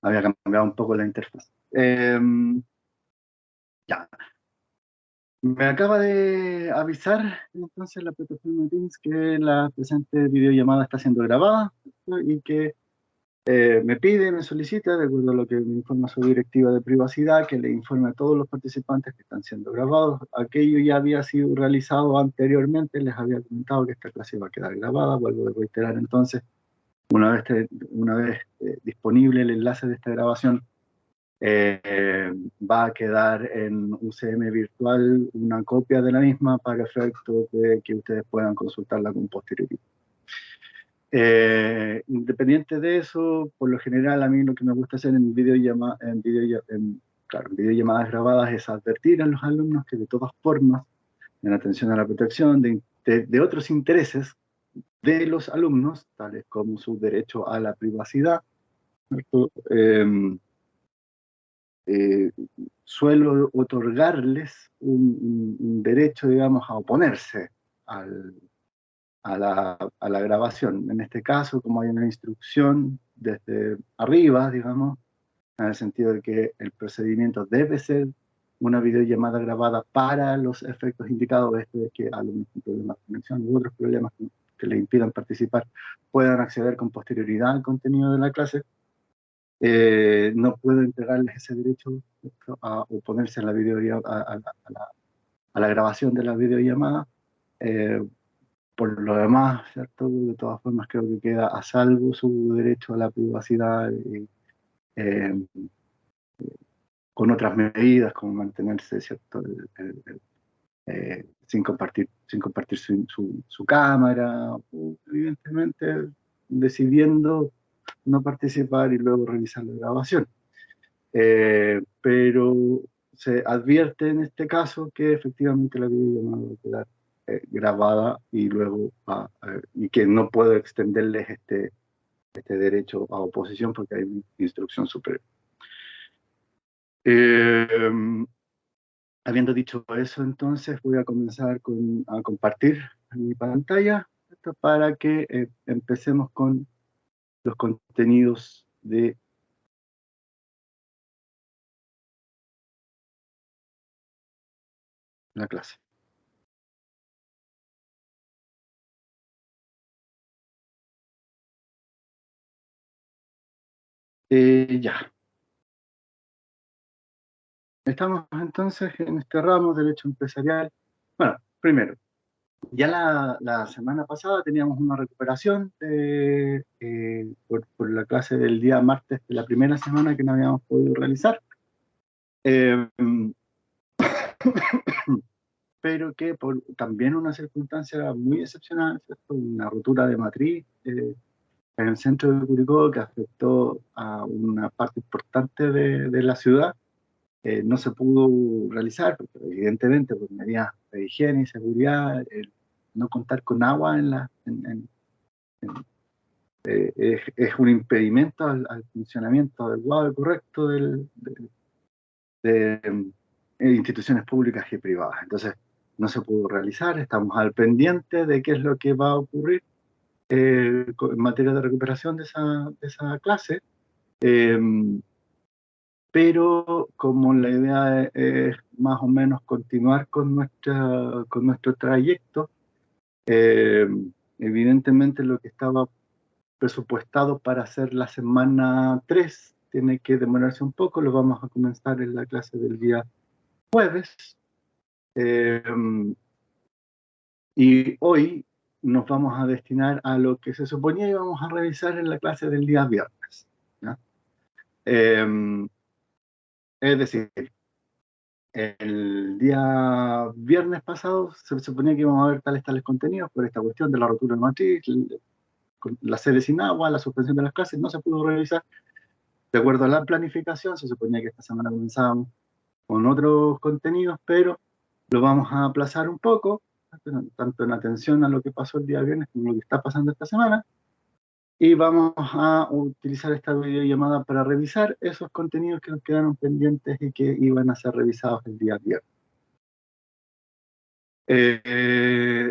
había cambiado un poco la interfaz. Ya. Me acaba de avisar entonces la plataforma Teams que la presente videollamada está siendo grabada, ¿no? Y que me pide, me solicita, de acuerdo a lo que me informa su directiva de privacidad, que le informe a todos los participantes que están siendo grabados. Aquello ya había sido realizado anteriormente, les había comentado que esta clase iba a quedar grabada. Vuelvo a reiterar entonces, una vez disponible el enlace de esta grabación, va a quedar en UCM virtual una copia de la misma para efecto de que ustedes puedan consultarla con posterioridad. Independiente de eso, por lo general a mí lo que me gusta hacer en videollamadas grabadas es advertir a los alumnos que de todas formas, en atención a la protección de otros intereses de los alumnos, tales como su derecho a la privacidad, ¿cierto? Eh, Suelo otorgarles un derecho, digamos, a oponerse al, a la grabación. En este caso, como hay una instrucción desde arriba, digamos, en el sentido de que el procedimiento debe ser una videollamada grabada para los efectos indicados, esto de que alumnos con problemas de conexión u otros problemas que le impidan participar puedan acceder con posterioridad al contenido de la clase. No puedo entregarles ese derecho, ¿cierto?, a oponerse a la, a la grabación de la videollamada. Eh, por lo demás, ¿cierto?, de todas formas creo que queda a salvo su derecho a la privacidad, eh, con otras medidas como mantenerse, ¿cierto?, sin compartir su cámara, o, evidentemente decidiendo no participar y luego revisar la grabación. Pero se advierte en este caso que efectivamente la videollamada va a quedar grabada y luego y que no puedo extenderles este derecho a oposición porque hay una instrucción superior. Habiendo dicho eso, entonces voy a comenzar a compartir mi pantalla, ¿cierto?, para que empecemos con los contenidos de la clase. Ya. Estamos entonces en este ramo de derecho empresarial. Bueno, primero, ya la semana pasada teníamos una recuperación por la clase del día martes de la primera semana que no habíamos podido realizar, eh, pero que por también una circunstancia muy excepcional, ¿cierto?, una rotura de matriz en el centro de Curicó que afectó a una parte importante de la ciudad. No se pudo realizar, porque evidentemente por medidas de higiene y seguridad, el no contar con agua es un impedimento al funcionamiento adecuado y correcto de instituciones públicas y privadas. Entonces, no se pudo realizar, estamos al pendiente de qué es lo que va a ocurrir en materia de recuperación de esa clase. Eh, pero como la idea es más o menos continuar con nuestro trayecto, eh, evidentemente lo que estaba presupuestado para hacer la semana 3 tiene que demorarse un poco. Lo vamos a comenzar en la clase del día jueves, eh, y hoy nos vamos a destinar a lo que se suponía íbamos a revisar en la clase del día viernes, ¿ya? Eh, es decir, el día viernes pasado se suponía que íbamos a ver tales contenidos por esta cuestión de la rotura de matriz, la sede sin agua, la suspensión de las clases, no se pudo realizar. De acuerdo a la planificación, se suponía que esta semana comenzábamos con otros contenidos, pero lo vamos a aplazar un poco, tanto en atención a lo que pasó el día viernes como lo que está pasando esta semana, y vamos a utilizar esta videollamada para revisar esos contenidos que nos quedaron pendientes y que iban a ser revisados el día viernes.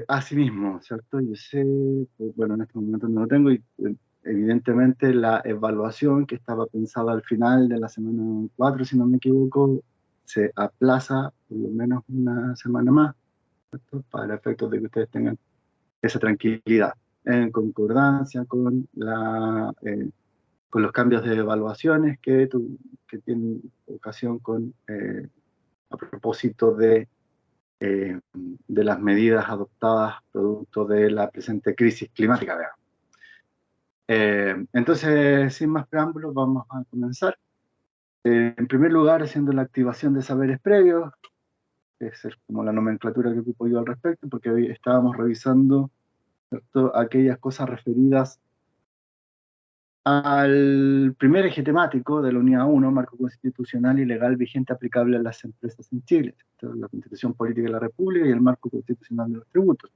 Asimismo, ¿cierto? Yo sé, bueno, en este momento no lo tengo, y evidentemente la evaluación que estaba pensada al final de la semana 4, si no me equivoco, se aplaza por lo menos una semana más, ¿cierto? Para efectos de que ustedes tengan esa tranquilidad, en concordancia con los cambios de evaluaciones que tienen ocasión a propósito de las medidas adoptadas producto de la presente crisis climática. Entonces, sin más preámbulos, vamos a comenzar. En primer lugar, haciendo la activación de saberes previos, que es como la nomenclatura que ocupo yo al respecto, porque hoy estábamos revisando, ¿cierto?, aquellas cosas referidas al primer eje temático de la Unidad 1, marco constitucional y legal vigente aplicable a las empresas en Chile, ¿cierto?, la Constitución Política de la República y el marco constitucional de los tributos.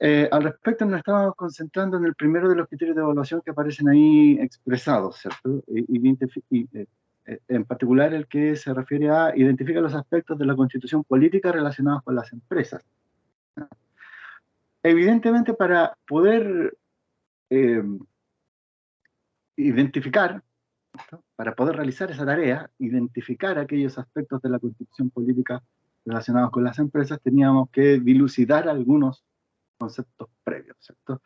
Al respecto nos estábamos concentrando en el primero de los criterios de evaluación que aparecen ahí expresados, ¿cierto? En particular el que se refiere a identificar los aspectos de la constitución política relacionados con las empresas. Evidentemente, para poder eh, identificar, ¿cierto?, para poder realizar esa tarea, identificar aquellos aspectos de la constitución política relacionados con las empresas, teníamos que dilucidar algunos conceptos previos, ¿cierto?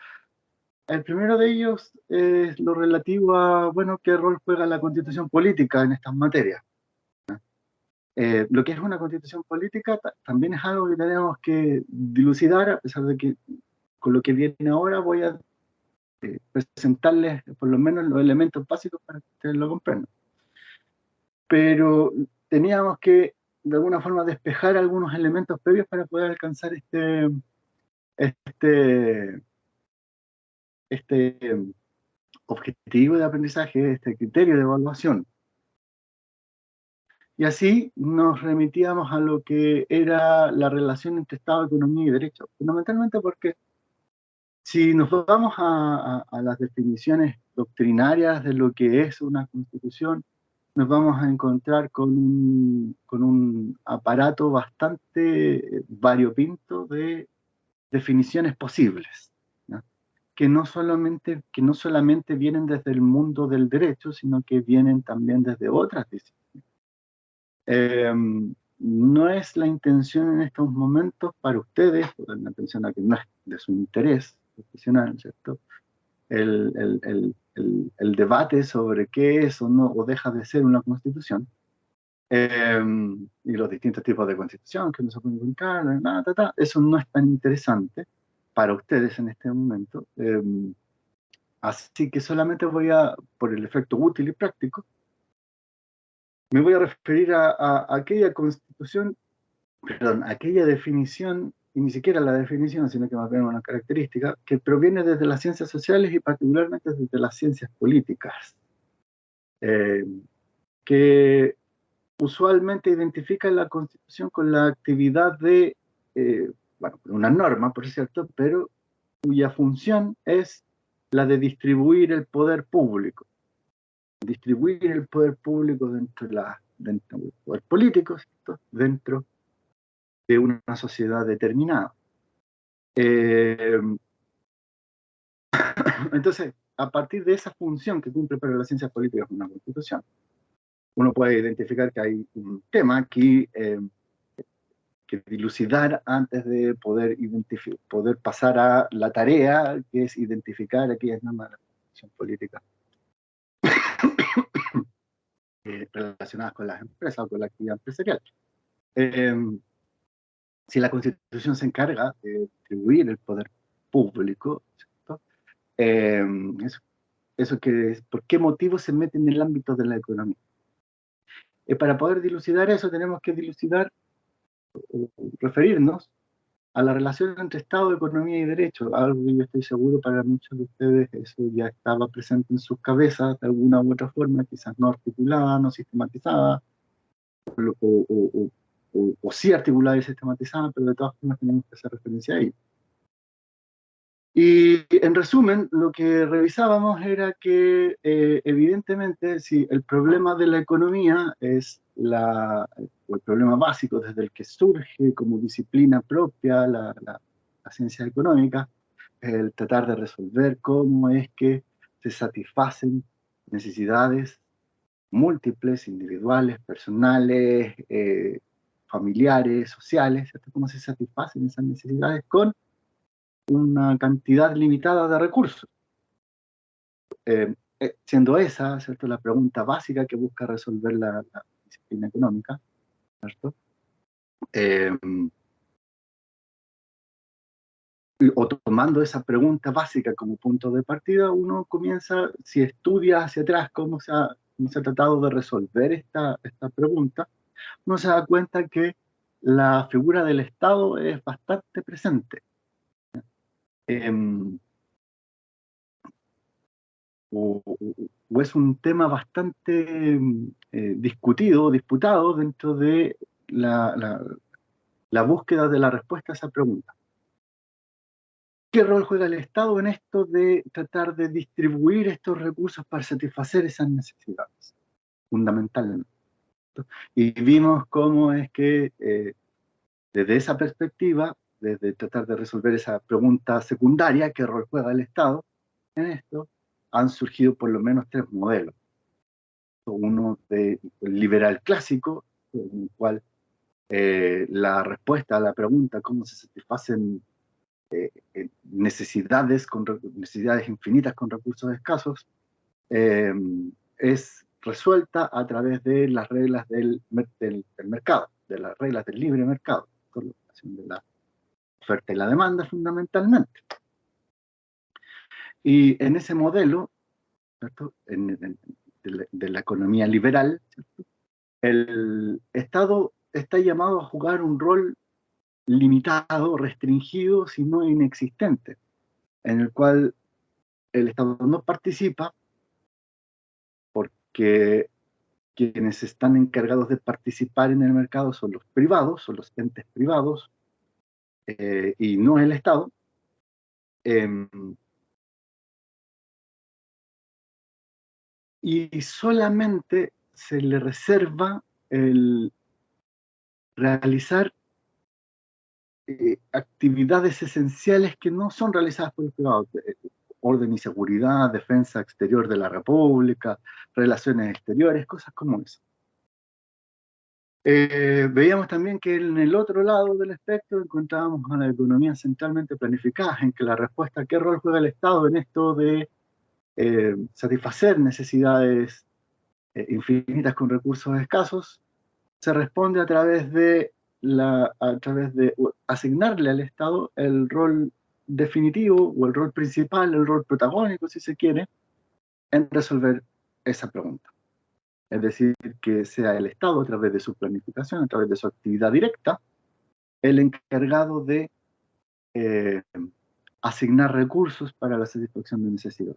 El primero de ellos es lo relativo a, bueno, qué rol juega la constitución política en estas materias. Lo que es una constitución política también es algo que tenemos que dilucidar, a pesar de que con lo que viene ahora voy a presentarles por lo menos los elementos básicos para que ustedes lo comprendan. Pero teníamos que, de alguna forma, despejar algunos elementos previos para poder alcanzar este objetivo de aprendizaje, este criterio de evaluación. Y así nos remitíamos a lo que era la relación entre Estado, economía y derecho, fundamentalmente porque si nos vamos a las definiciones doctrinarias de lo que es una constitución, nos vamos a encontrar con un aparato bastante variopinto de definiciones posibles, ¿no?, que no solamente vienen desde el mundo del derecho, sino que vienen también desde otras disciplinas. No es la intención en estos momentos para ustedes, porque la atención a que no es de su interés profesional, ¿cierto?, el debate sobre qué es o no o deja de ser una constitución, y los distintos tipos de constitución que uno se puede encontrar, eso no es tan interesante para ustedes en este momento. Así que solamente por el efecto útil y práctico, me voy a referir a aquella constitución, perdón, aquella definición, y ni siquiera la definición, sino que más bien una característica, que proviene desde las ciencias sociales y particularmente desde las ciencias políticas, eh, que usualmente identifica la Constitución con la actividad de, bueno, una norma, por cierto, pero cuya función es la de distribuir el poder público. Distribuir el poder público dentro del poder político, ¿cierto?, dentro de una sociedad determinada. Entonces, a partir de esa función que cumple para las ciencias políticas una constitución, uno puede identificar que hay un tema aquí que dilucidar antes de poder pasar a la tarea, que es identificar aquellas normas de la constitución política relacionadas con las empresas o con la actividad empresarial. Si la Constitución se encarga de distribuir el poder público, ¿cierto?, ¿por qué motivo se mete en el ámbito de la economía? Para poder dilucidar eso tenemos que referirnos a la relación entre Estado, economía y derecho, algo que yo estoy seguro para muchos de ustedes eso ya estaba presente en sus cabezas de alguna u otra forma, quizás no articulada, no sistematizada, o sí articulada y sistematizada, pero de todas formas tenemos que hacer referencia a ello. Y en resumen, lo que revisábamos era que evidentemente si el problema de la economía es o el problema básico desde el que surge como disciplina propia la ciencia económica, el tratar de resolver cómo es que se satisfacen necesidades múltiples, individuales, personales, familiares, sociales, ¿cierto? Cómo se satisfacen esas necesidades con una cantidad limitada de recursos. Siendo esa, ¿cierto?, la pregunta básica que busca resolver la disciplina económica, ¿cierto? O tomando esa pregunta básica como punto de partida, uno comienza, si estudia hacia atrás cómo se ha tratado de resolver esta pregunta, uno se da cuenta que la figura del Estado es bastante presente. O es un tema bastante disputado dentro de la búsqueda de la respuesta a esa pregunta. ¿Qué rol juega el Estado en esto de tratar de distribuir estos recursos para satisfacer esas necesidades? Fundamentalmente. Y vimos cómo es que desde esa perspectiva, desde tratar de resolver esa pregunta secundaria, ¿qué rol juega el Estado en esto?, han surgido por lo menos 3 modelos. Uno de liberal clásico, en el cual la respuesta a la pregunta cómo se satisfacen necesidades infinitas con recursos escasos, es resuelta a través de las reglas del mercado, de las reglas del libre mercado, por la relación de la oferta y la demanda fundamentalmente. Y en ese modelo, ¿cierto?, de la economía liberal, ¿cierto?, el Estado está llamado a jugar un rol limitado, restringido, si no inexistente, en el cual el Estado no participa porque quienes están encargados de participar en el mercado son los privados, son los entes privados, y no el Estado. Y solamente se le reserva el realizar actividades esenciales que no son realizadas por los privados: orden y seguridad, defensa exterior de la República, relaciones exteriores, cosas como eso. Veíamos también que en el otro lado del espectro encontrábamos a la economía centralmente planificada, en que la respuesta a qué rol juega el Estado en esto de satisfacer necesidades infinitas con recursos escasos, se responde a través de asignarle al Estado el rol definitivo o el rol principal, el rol protagónico, si se quiere, en resolver esa pregunta. Es decir, que sea el Estado, a través de su planificación, a través de su actividad directa, el encargado de asignar recursos para la satisfacción de necesidades.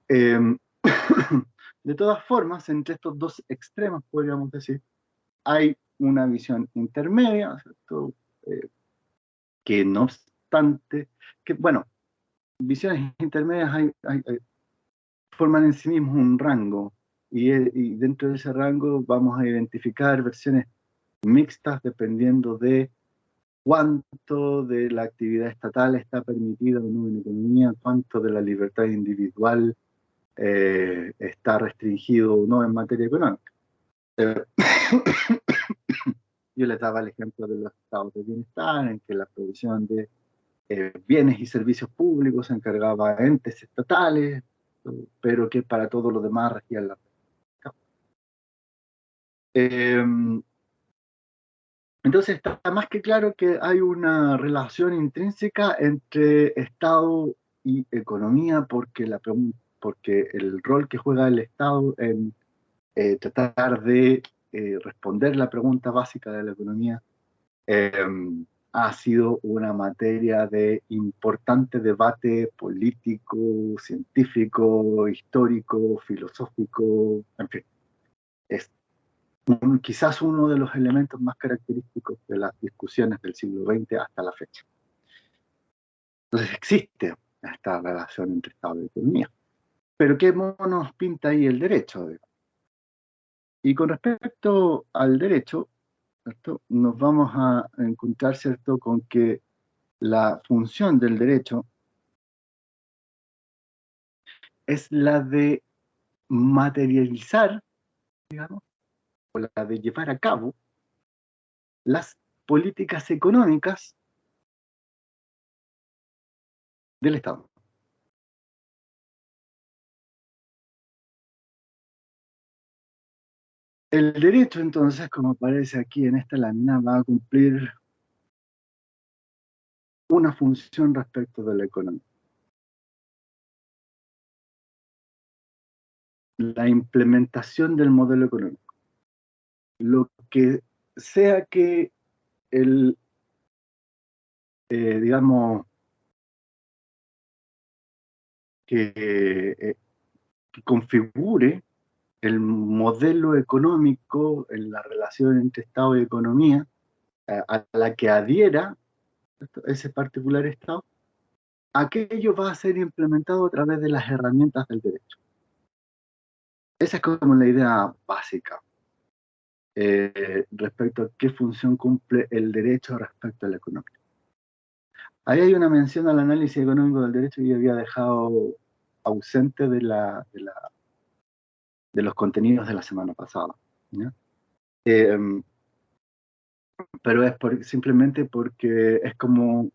De todas formas, entre estos dos extremos, podríamos decir, hay una visión intermedia, ¿cierto? Que no obstante, bueno, visiones intermedias forman en sí mismos un rango, y dentro de ese rango vamos a identificar versiones mixtas dependiendo de cuánto de la actividad estatal está permitida o no en economía, cuánto de la libertad individual está restringido o no en materia económica. Yo les daba el ejemplo de los estados de bienestar, en que la provisión de bienes y servicios públicos se encargaba a entes estatales, pero que para todo lo demás regían la entonces está más que claro que hay una relación intrínseca entre Estado y economía, porque el rol que juega el Estado en tratar de responder la pregunta básica de la economía ha sido una materia de importante debate político, científico, histórico, filosófico, en fin. Es quizás uno de los elementos más característicos de las discusiones del siglo XX hasta la fecha. Entonces existe esta relación entre Estado y economía. Pero ¿qué nos pinta ahí el derecho? Y con respecto al derecho, ¿cierto? Nos vamos a encontrar, ¿cierto?, con que la función del derecho es la de materializar, digamos, o la de llevar a cabo las políticas económicas del Estado. El derecho, entonces, como aparece aquí en esta lámina, va a cumplir una función respecto de la economía. La implementación del modelo económico. Lo que sea que el, digamos, que, que configure el modelo económico en la relación entre Estado y economía, a la que adhiera ese particular Estado, aquello va a ser implementado a través de las herramientas del derecho. Esa es como la idea básica respecto a qué función cumple el derecho respecto a la economía. Ahí hay una mención al análisis económico del derecho que yo había dejado ausente de los contenidos de la semana pasada, ¿ya? Eh, pero es simplemente porque es como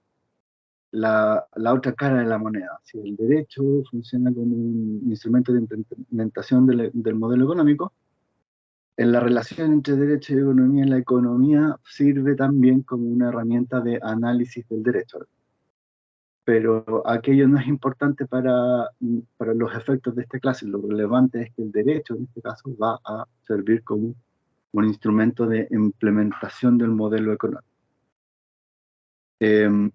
la otra cara de la moneda. Si el derecho funciona como un instrumento de implementación del modelo económico, en la relación entre derecho y economía, la economía sirve también como una herramienta de análisis del derecho. Pero aquello no es importante para los efectos de esta clase. Lo relevante es que el derecho, en este caso, va a servir como un instrumento de implementación del modelo económico. Eh,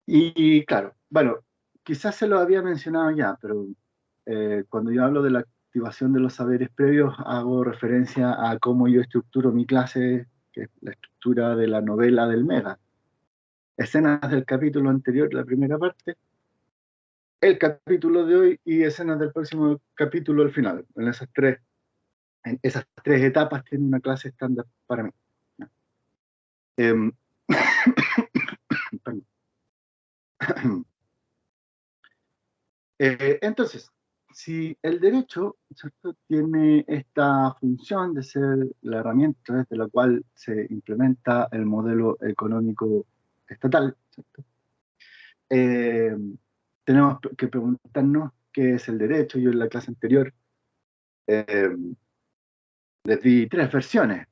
y claro, bueno, quizás se lo había mencionado ya, pero cuando yo hablo de la activación de los saberes previos, hago referencia a cómo yo estructuro mi clase, que es la estructura de la novela del Mega. Escenas del capítulo anterior, la primera parte, el capítulo de hoy y escenas del próximo capítulo al final. En esas tres etapas tiene una clase estándar para mí. Eh, entonces, si el derecho, ¿cierto?, tiene esta función de ser la herramienta a través de la cual se implementa el modelo económico estatal, ¿cierto? Eh, tenemos que preguntarnos qué es el derecho. Yo en la clase anterior eh, les di tres versiones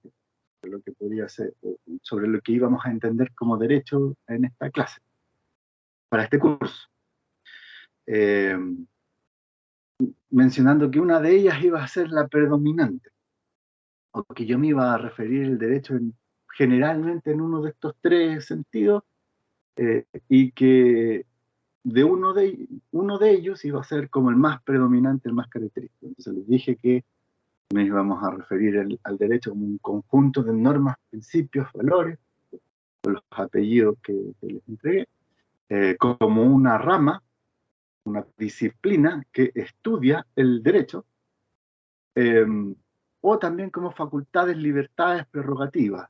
de lo que podría ser, sobre lo que íbamos a entender como derecho en esta clase, para este curso. Eh, mencionando que una de ellas iba a ser la predominante, o que yo me iba a referir el derecho generalmente en uno de estos tres sentidos, y que uno de ellos iba a ser como el más predominante, el más característico. Entonces les dije que nos íbamos a referir al derecho como un conjunto de normas, principios, valores, con los apellidos que les entregué, como una rama, una disciplina que estudia el derecho, eh, o también como facultades, libertades, prerrogativas,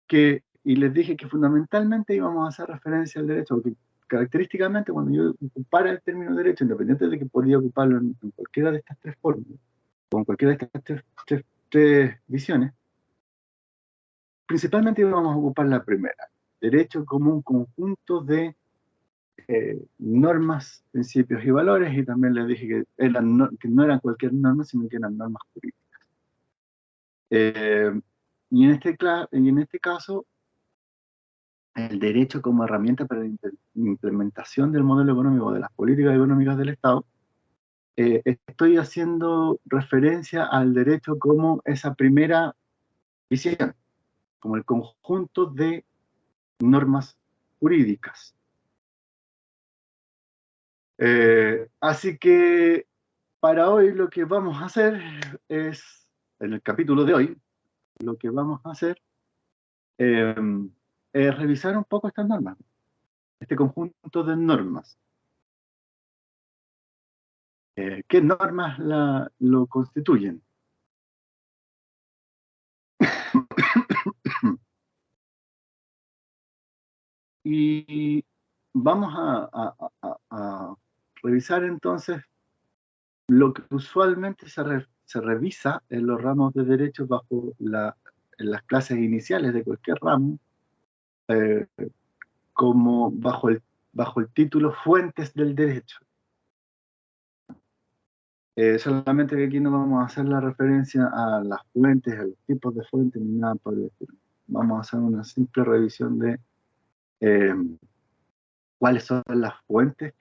y les dije que fundamentalmente íbamos a hacer referencia al derecho, porque característicamente cuando yo ocupara el término derecho, independiente de que podía ocuparlo en cualquiera de estas tres formas, o en cualquiera de estas tres visiones, principalmente íbamos a ocupar la primera, derecho como un conjunto de normas, principios y valores, y también les dije que no eran cualquier norma, sino que eran normas jurídicas. Y en este caso, el derecho como herramienta para la implementación del modelo económico, de las políticas económicas del Estado, estoy haciendo referencia al derecho como esa primera visión, como el conjunto de normas jurídicas. Así que para hoy lo que vamos a hacer es, en el capítulo de hoy, lo que vamos a hacer eh, es revisar un poco estas normas, este conjunto de normas. ¿Qué normas lo constituyen? Y vamos a revisar entonces lo que usualmente se revisa en los ramos de derecho en las clases iniciales de cualquier ramo, eh, como bajo el título Fuentes del Derecho. Solamente que aquí no vamos a hacer la referencia a las fuentes, a los tipos de fuentes, ni nada por el estilo. Vamos a hacer una simple revisión de eh, cuáles son las fuentes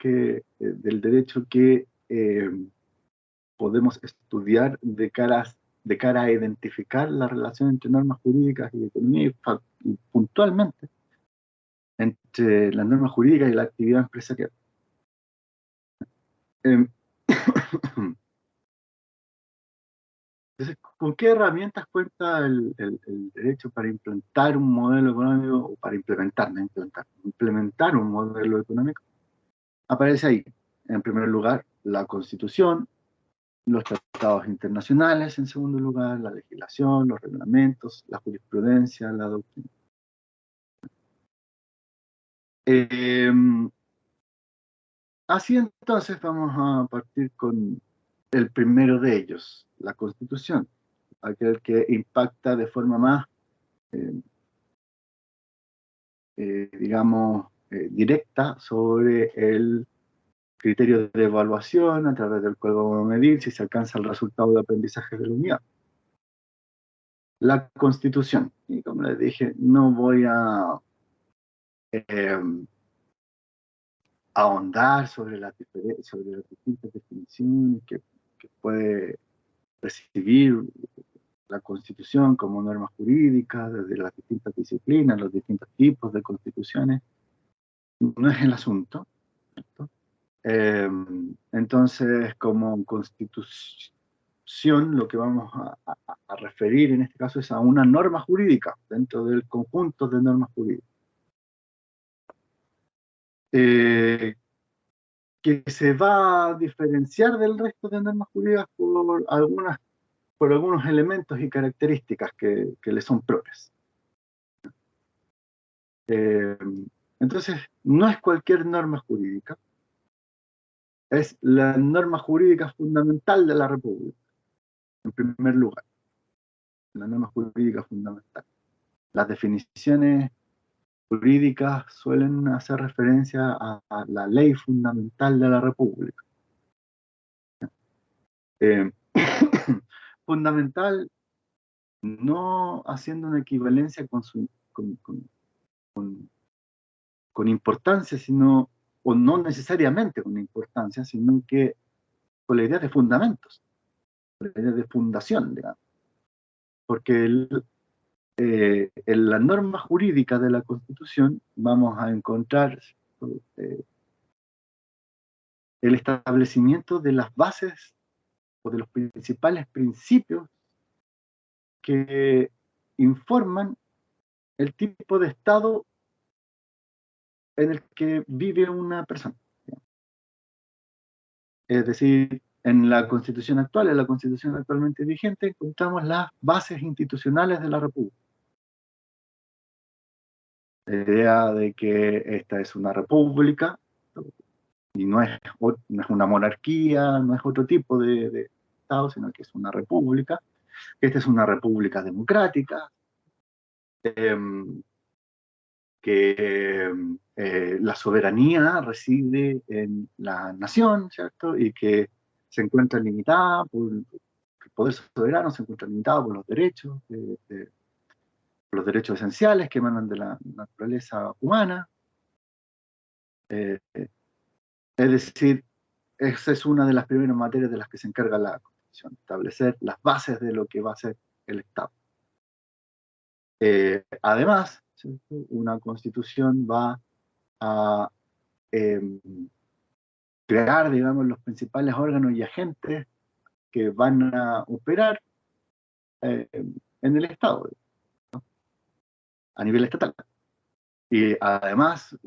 del derecho que podemos estudiar de cara a identificar la relación entre normas jurídicas y economía y puntualmente entre las normas jurídicas y la actividad empresarial. Eh, Entonces, ¿con qué herramientas cuenta el derecho para implantar un modelo económico o para implementar un modelo económico? Aparece ahí, en primer lugar, la Constitución, los tratados internacionales, en segundo lugar, la legislación, los reglamentos, la jurisprudencia, la doctrina. Eh, Así entonces vamos a partir con el primero de ellos, la Constitución, aquel que impacta de forma más, eh, digamos, directa sobre el criterio de evaluación a través del cual vamos a medir si se alcanza el resultado de aprendizaje de la unidad. La Constitución, y como les dije, no voy a eh, ahondar sobre las distintas definiciones que puede recibir la Constitución como norma jurídica desde las distintas disciplinas, los distintos tipos de constituciones. No es el asunto, ¿cierto? Eh, entonces, como constitución, lo que vamos a referir en este caso es a una norma jurídica dentro del conjunto de normas jurídicas. Eh, que se va a diferenciar del resto de normas jurídicas por algunos elementos y características que le son propias. Eh, entonces, no es cualquier norma jurídica, es la norma jurídica fundamental de la República, en primer lugar, la norma jurídica fundamental. Las definiciones jurídicas suelen hacer referencia a la ley fundamental de la República. Eh, fundamental no haciendo una equivalencia con importancia, sino, o no necesariamente con importancia, sino que con la idea de fundamentos, con la idea de fundación, digamos. Porque en la norma jurídica de la Constitución vamos a encontrar eh, el establecimiento de las bases o de los principales principios que informan el tipo de Estado en el que vive una persona. Es decir, en la Constitución actual, en la Constitución actualmente vigente, encontramos las bases institucionales de la República. La idea de que esta es una república y no es una monarquía, no es otro tipo de Estado, sino que es una república. Esta es una república democrática, eh, que la soberanía reside en la nación, ¿cierto? Y que se encuentra limitada el poder soberano se encuentra limitado por por los derechos esenciales que emanan de la naturaleza humana. Eh, es decir, esa es una de las primeras materias de las que se encarga la Constitución, establecer las bases de lo que va a ser el Estado. Además, ¿cierto? Una Constitución va a eh, crear, digamos, los principales órganos y agentes que van a operar en el Estado, a nivel estatal. Y además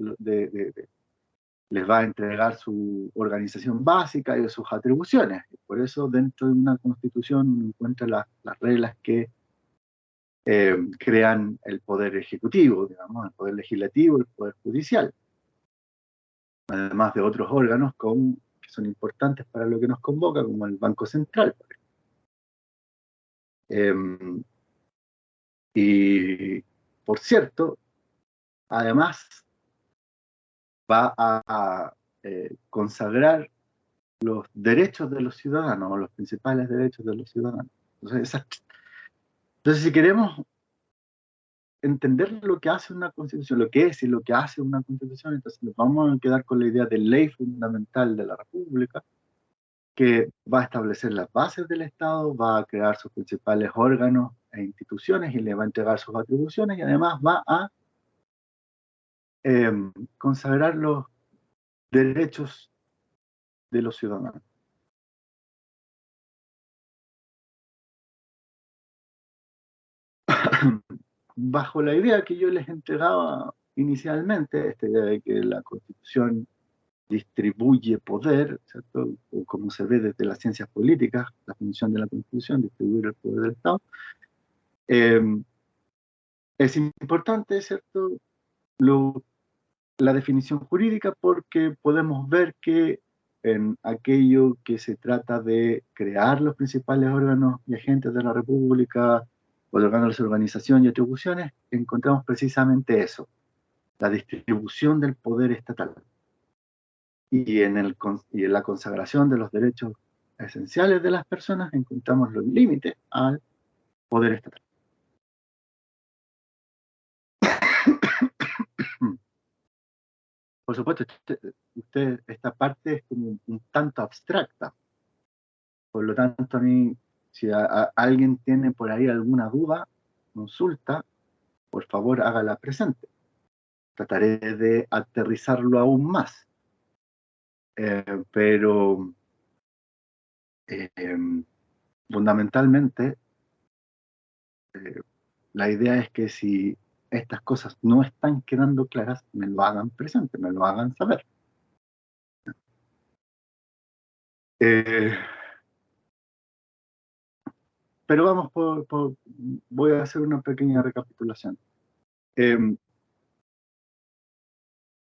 les va a entregar su organización básica y sus atribuciones. Por eso dentro de una constitución uno encuentra las reglas que crean el poder ejecutivo, digamos, el poder legislativo, el poder judicial, además de otros órganos que son importantes para lo que nos convoca, como el Banco Central. Y, por cierto, además va a consagrar los derechos de los ciudadanos, los principales derechos de los ciudadanos. Entonces, si queremos entender lo que hace una constitución, lo que es y lo que hace una constitución, entonces nos vamos a quedar con la idea de ley fundamental de la República, que va a establecer las bases del Estado, va a crear sus principales órganos e instituciones y le va a entregar sus atribuciones y además va a eh, consagrar los derechos de los ciudadanos. Bajo la idea que yo les entregaba inicialmente, esta idea de que la Constitución distribuye poder, ¿cierto? O como se ve desde las ciencias políticas, la función de la Constitución, distribuir el poder del Estado, eh, es importante, ¿cierto? Lo, la definición jurídica porque podemos ver que en aquello que se trata de crear los principales órganos y agentes de la República, otorgándoles organización y atribuciones, encontramos precisamente eso, la distribución del poder estatal. Y en la consagración de los derechos esenciales de las personas encontramos los límites al poder estatal. Por supuesto, esta parte es como un tanto abstracta. Por lo tanto, a mí, si alguien tiene por ahí alguna duda, consulta, por favor hágala presente. Trataré de aterrizarlo aún más. Pero eh, fundamentalmente, eh, la idea es que si estas cosas no están quedando claras, me lo hagan presente, me lo hagan saber. Eh, pero vamos voy a hacer una pequeña recapitulación. Eh,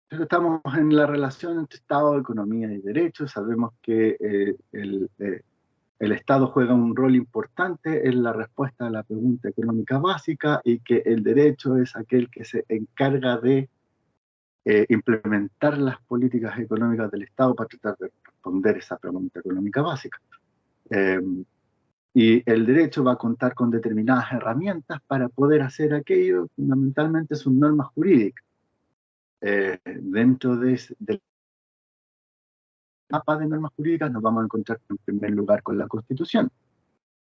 Estamos en la relación entre Estado, economía y derecho. Sabemos que el Estado juega un rol importante en la respuesta a la pregunta económica básica y que el derecho es aquel que se encarga de implementar las políticas económicas del Estado para tratar de responder esa pregunta económica básica. Eh, y el derecho va a contar con determinadas herramientas para poder hacer aquello, fundamentalmente son normas jurídicas. Dentro del mapa de normas jurídicas nos vamos a encontrar en primer lugar con la Constitución,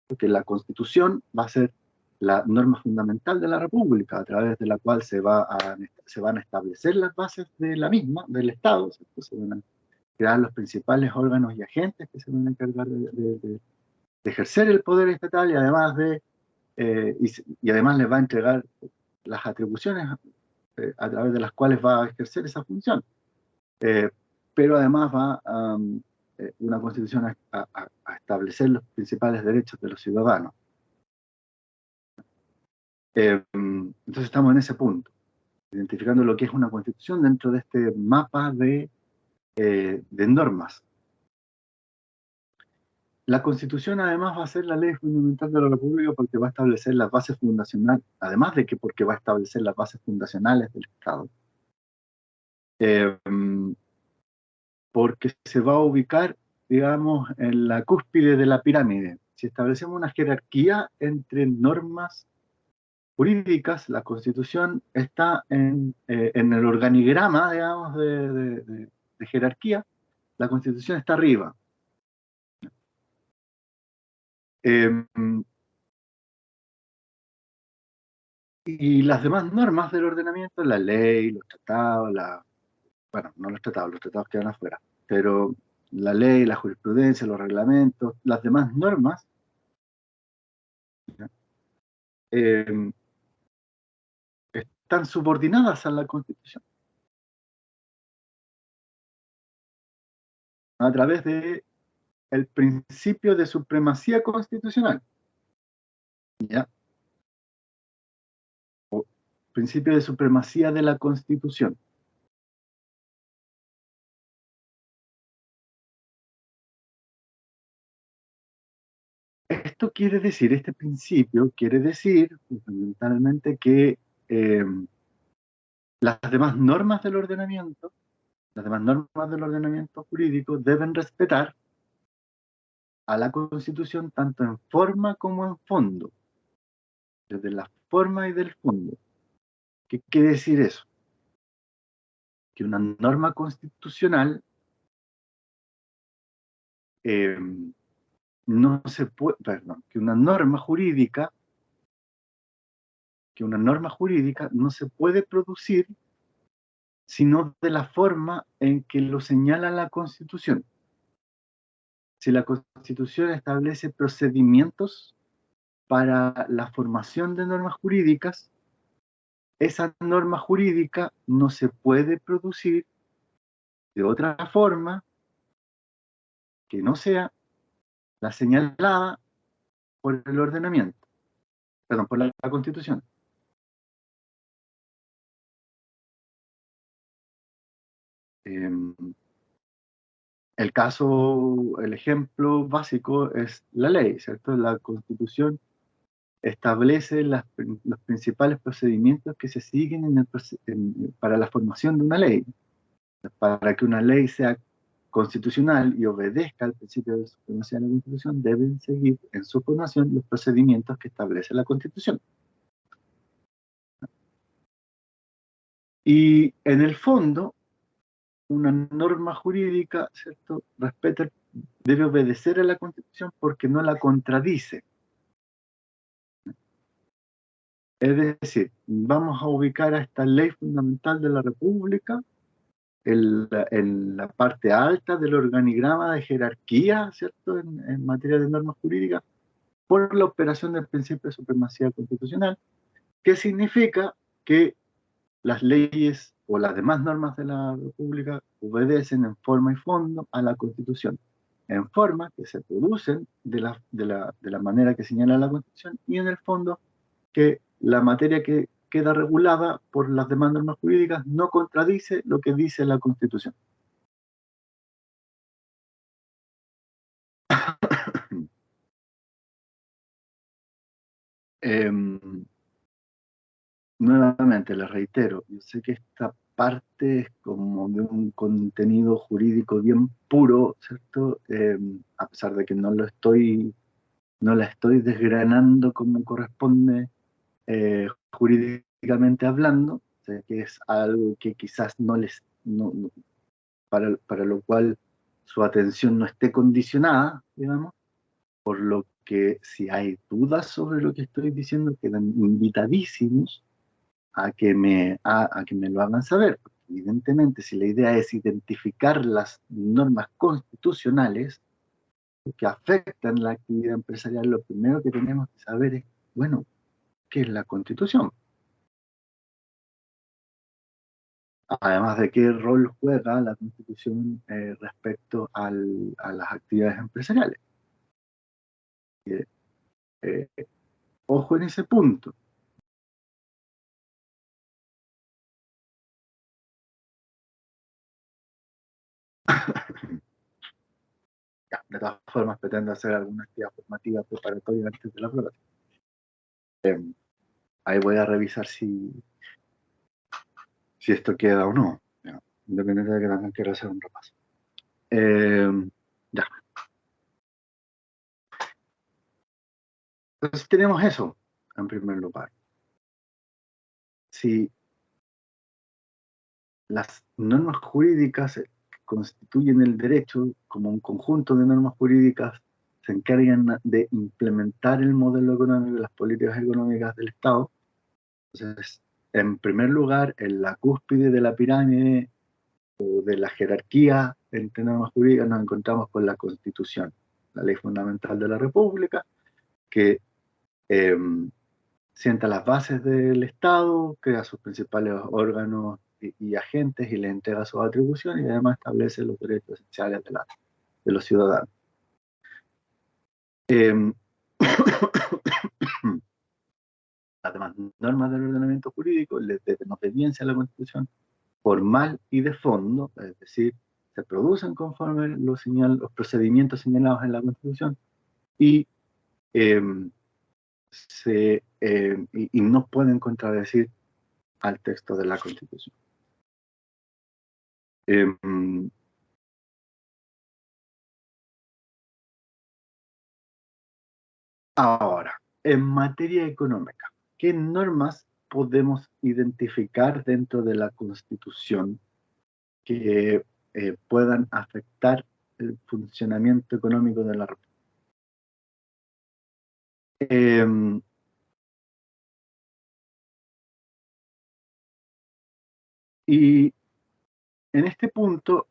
porque la Constitución va a ser la norma fundamental de la República, a través de la cual se van a establecer las bases de la misma, del Estado, ¿cierto? Se van a crear los principales órganos y agentes que se van a encargar de ejercer el poder estatal y además y además les va a entregar las atribuciones a través de las cuales va a ejercer esa función. Eh, pero además va una constitución a establecer los principales derechos de los ciudadanos. Entonces estamos en ese punto, identificando lo que es una constitución dentro de este mapa de normas. La Constitución además va a ser la ley fundamental de la República porque va a establecer las bases fundacionales, además de que porque va a establecer las bases fundacionales del Estado, eh, porque se va a ubicar, digamos, en la cúspide de la pirámide. Si establecemos una jerarquía entre normas jurídicas, la Constitución está en el organigrama, digamos, de jerarquía, la Constitución está arriba. Eh, y las demás normas del ordenamiento, la ley, los tratados, bueno, no los tratados quedan afuera, pero la ley, la jurisprudencia, los reglamentos, las demás normas, eh, están subordinadas a la Constitución. a través de el principio de supremacía constitucional, ¿ya? O principio de supremacía de la Constitución. Esto quiere decir, este principio quiere decir fundamentalmente que eh, las demás normas del ordenamiento, las demás normas del ordenamiento jurídico deben respetar a la Constitución tanto en forma como en fondo, desde la forma y del fondo. ¿Qué quiere decir eso? Que una norma constitucional eh, no se puede, perdón, que una norma jurídica no se puede producir sino de la forma en que lo señala la Constitución. Si la Constitución establece procedimientos para la formación de normas jurídicas, esa norma jurídica no se puede producir de otra forma que no sea la señalada por el ordenamiento, perdón, por la Constitución. El ejemplo básico es la ley, ¿cierto? La Constitución establece los principales procedimientos que se siguen para la formación de una ley. Para que una ley sea constitucional y obedezca al principio de supremacía de la Constitución, deben seguir en su formación los procedimientos que establece la Constitución. Y en el fondo, una norma jurídica, ¿cierto?, debe obedecer a la Constitución porque no la contradice. Es decir, vamos a ubicar a esta ley fundamental de la República en la parte alta del organigrama de jerarquía, ¿cierto?, en materia de normas jurídicas, por la operación del principio de supremacía constitucional, que significa que las leyes o las demás normas de la República obedecen en forma y fondo a la Constitución, en forma que se producen de la manera que señala la Constitución y en el fondo que la materia que queda regulada por las demás normas jurídicas no contradice lo que dice la Constitución. Nuevamente, les reitero, yo sé que esta parte es como de un contenido jurídico bien puro, ¿cierto? A pesar de que no la estoy desgranando como corresponde jurídicamente hablando, sé que es algo que quizás para lo cual su atención no esté condicionada, digamos, por lo que si hay dudas sobre lo que estoy diciendo, quedan invitadísimos a que me lo hagan saber. Porque evidentemente, si la idea es identificar las normas constitucionales que afectan la actividad empresarial, lo primero que tenemos que saber es, bueno, ¿qué es la Constitución? Además de qué rol juega la Constitución respecto a las actividades empresariales. Eh, eh, Ojo en ese punto. Ya, de todas formas, pretendo hacer alguna actividad formativa preparatoria antes de la prueba. Ahí voy a revisar si esto queda o no, ¿ya? Independiente de que también quiero hacer un repaso. Ya. Entonces tenemos eso, en primer lugar. Si las normas jurídicas que constituyen el derecho como un conjunto de normas jurídicas se encargan de implementar el modelo económico y las políticas económicas del Estado, entonces, en primer lugar, en la cúspide de la pirámide o de la jerarquía entre normas jurídicas nos encontramos con la Constitución, la ley fundamental de la República, que eh, sienta las bases del Estado, crea sus principales órganos y agentes y le entrega sus atribuciones y además establece los derechos esenciales de la de los ciudadanos. Eh, las demás normas del ordenamiento jurídico les deben obediencia a la Constitución formal y de fondo, es decir, se producen conforme los procedimientos señalados en la Constitución y, eh, y no pueden contradecir al texto de la Constitución. Eh, Ahora, en materia económica, ¿qué normas podemos identificar dentro de la Constitución que puedan afectar el funcionamiento económico de la República? Eh, y en este punto,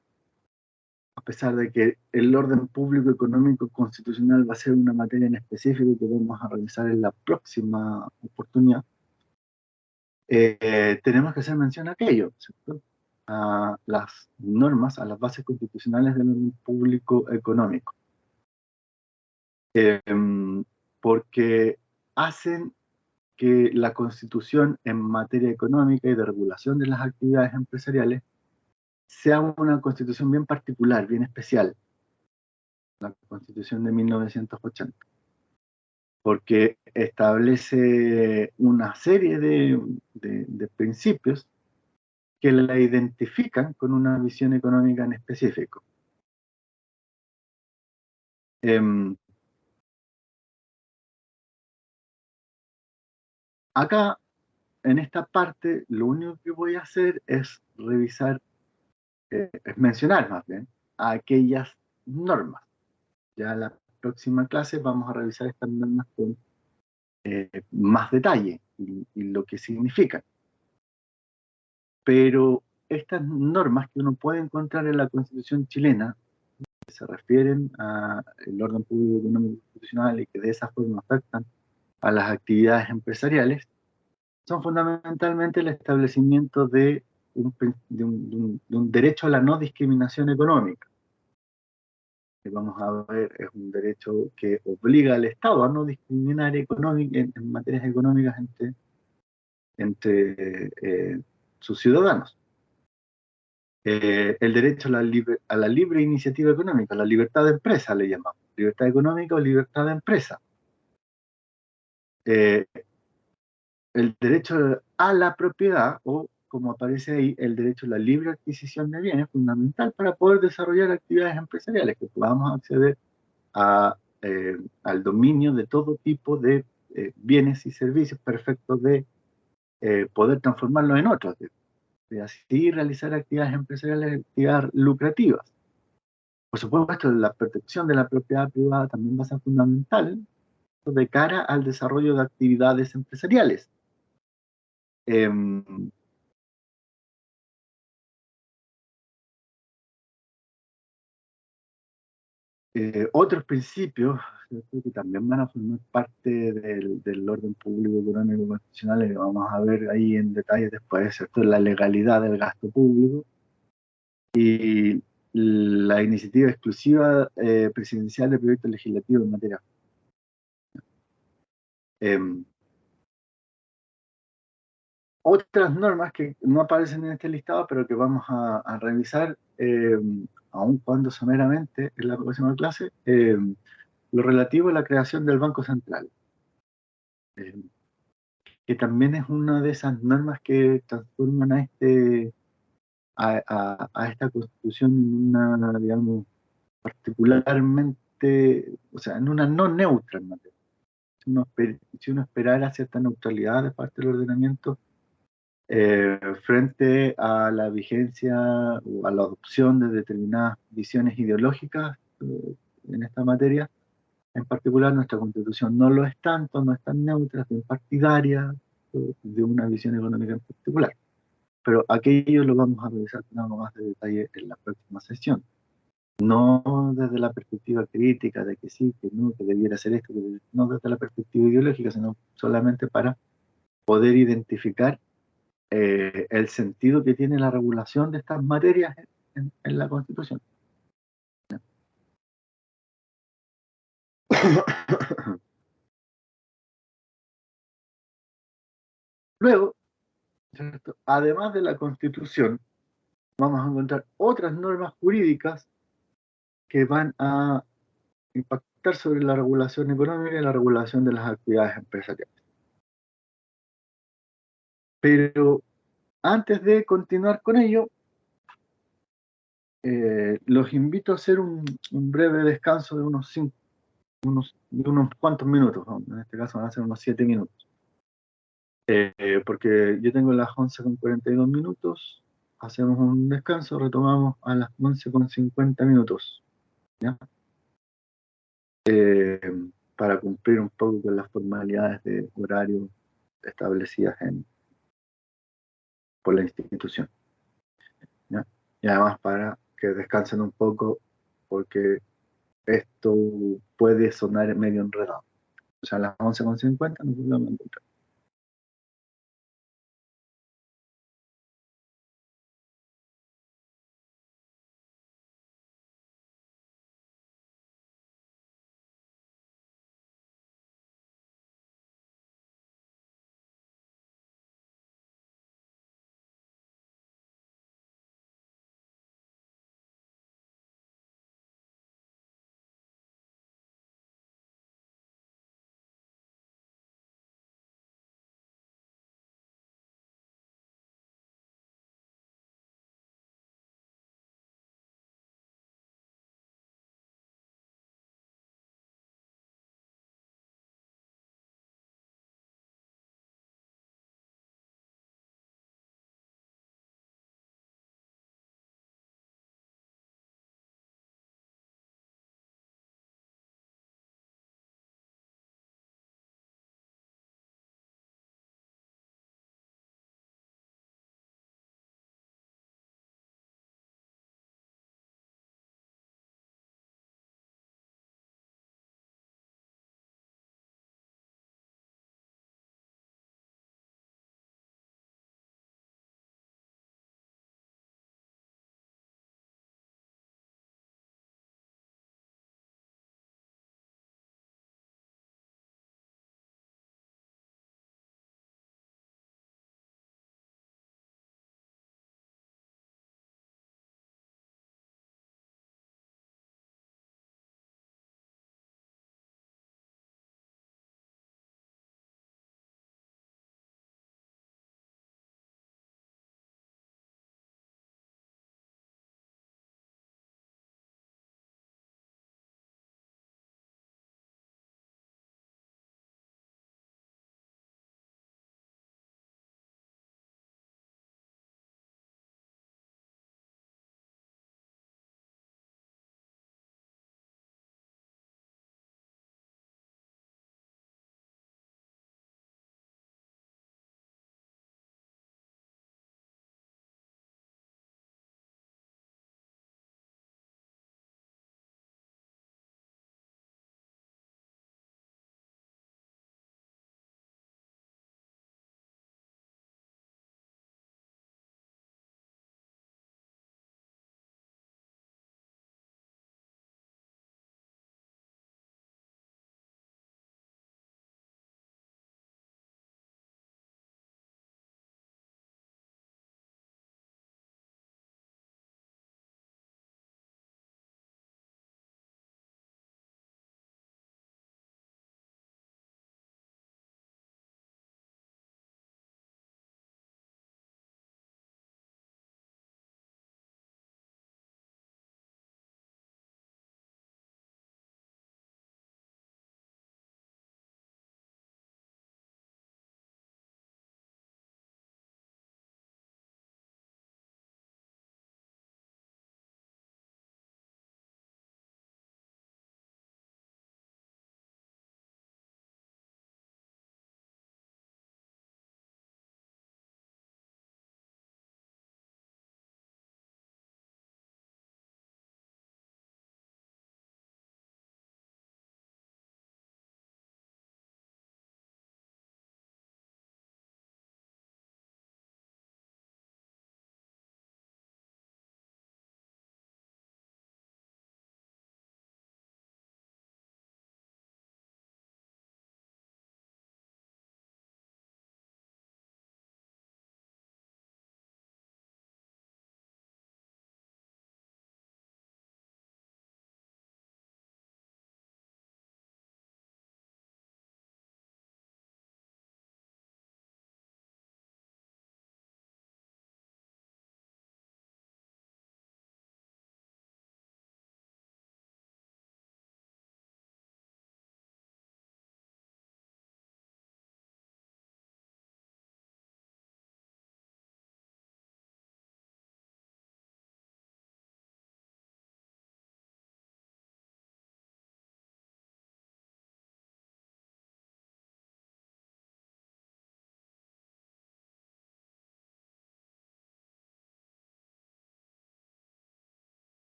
a pesar de que el orden público económico constitucional va a ser una materia en específico que vamos a revisar en la próxima oportunidad, tenemos que hacer mención a aquello, ¿cierto? A las normas, a las bases constitucionales del orden público económico, porque hacen que la Constitución en materia económica y de regulación de las actividades empresariales sea una Constitución bien particular, bien especial, la Constitución de 1980, porque establece una serie de principios que la identifican con una visión económica en específico. Eh, Acá, en esta parte, lo único que voy a hacer es revisar, es mencionar más bien, a aquellas normas. Ya la próxima clase vamos a revisar estas normas con más detalle y lo que significan. Pero estas normas que uno puede encontrar en la Constitución chilena, que se refieren al orden público económico constitucional y que de esa forma afectan a las actividades empresariales, son fundamentalmente el establecimiento de un derecho a la no discriminación económica. Que vamos a ver, es un derecho que obliga al Estado a no discriminar en materias económicas entre sus ciudadanos. El derecho a la libre iniciativa económica, la libertad de empresa le llamamos, libertad económica o libertad de empresa. Eh, el derecho a la propiedad, o como aparece ahí, el derecho a la libre adquisición de bienes, fundamental para poder desarrollar actividades empresariales, que podamos acceder a, al dominio de todo tipo de bienes y servicios perfectos de poder transformarlos en otros, de así realizar actividades empresariales, actividades lucrativas. Por supuesto, la protección de la propiedad privada también va a ser fundamental de cara al desarrollo de actividades empresariales. Eh, Otros principios, ¿cierto?, que también van a formar parte del orden público económico constitucional, que vamos a ver ahí en detalle después, ¿cierto?, la legalidad del gasto público y la iniciativa exclusiva presidencial de proyectos legislativos en materia. Eh, Otras normas que no aparecen en este listado, pero que vamos a revisar, aun cuando someramente en la próxima clase, lo relativo a la creación del Banco Central, eh, que también es una de esas normas que transforman a esta Constitución en una, digamos, particularmente, o sea, en una no neutra en materia. Si uno esperara cierta neutralidad de parte del ordenamiento, frente a la vigencia o a la adopción de determinadas visiones ideológicas en esta materia. En particular, nuestra Constitución no lo es tanto, no es tan neutra, es bien partidaria de una visión económica en particular. Pero aquello lo vamos a revisar con algo más de detalle en la próxima sesión. No desde la perspectiva crítica de que sí, que no, que debiera ser esto, no desde la perspectiva ideológica, sino solamente para poder identificar el sentido que tiene la regulación de estas materias en la Constitución. Luego, ¿cierto? Además de la Constitución, vamos a encontrar otras normas jurídicas que van a impactar sobre la regulación económica y la regulación de las actividades empresariales. Pero antes de continuar con ello, los invito a hacer un breve descanso de de unos cuantos minutos, ¿no? En este caso van a ser unos 7 minutos. Porque yo tengo las 11:42, hacemos un descanso, retomamos a las 11:50, ¿ya? Eh, para cumplir un poco con las formalidades de horario establecidas por la institución, ¿ya? Y además para que descansen un poco, porque esto puede sonar medio enredado. O sea, a las 11:50 nos volvemos a encontrar.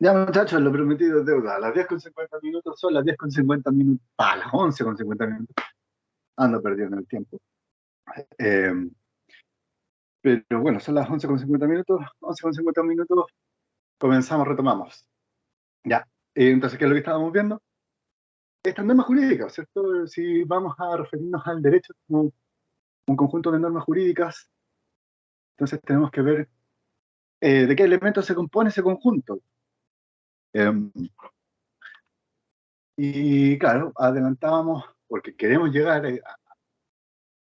Ya, muchachos, lo prometido es deuda. A las 10:50 son las 10:50, a las 11:50. Ando perdiendo el tiempo. Eh, pero bueno, son las 11:50, 11:50, comenzamos, retomamos. Ya, entonces, ¿qué es lo que estábamos viendo? Estas normas jurídicas, ¿cierto? Si vamos a referirnos al derecho como un conjunto de normas jurídicas, entonces tenemos que ver de qué elementos se compone ese conjunto. Eh, y claro, adelantábamos, porque queremos llegar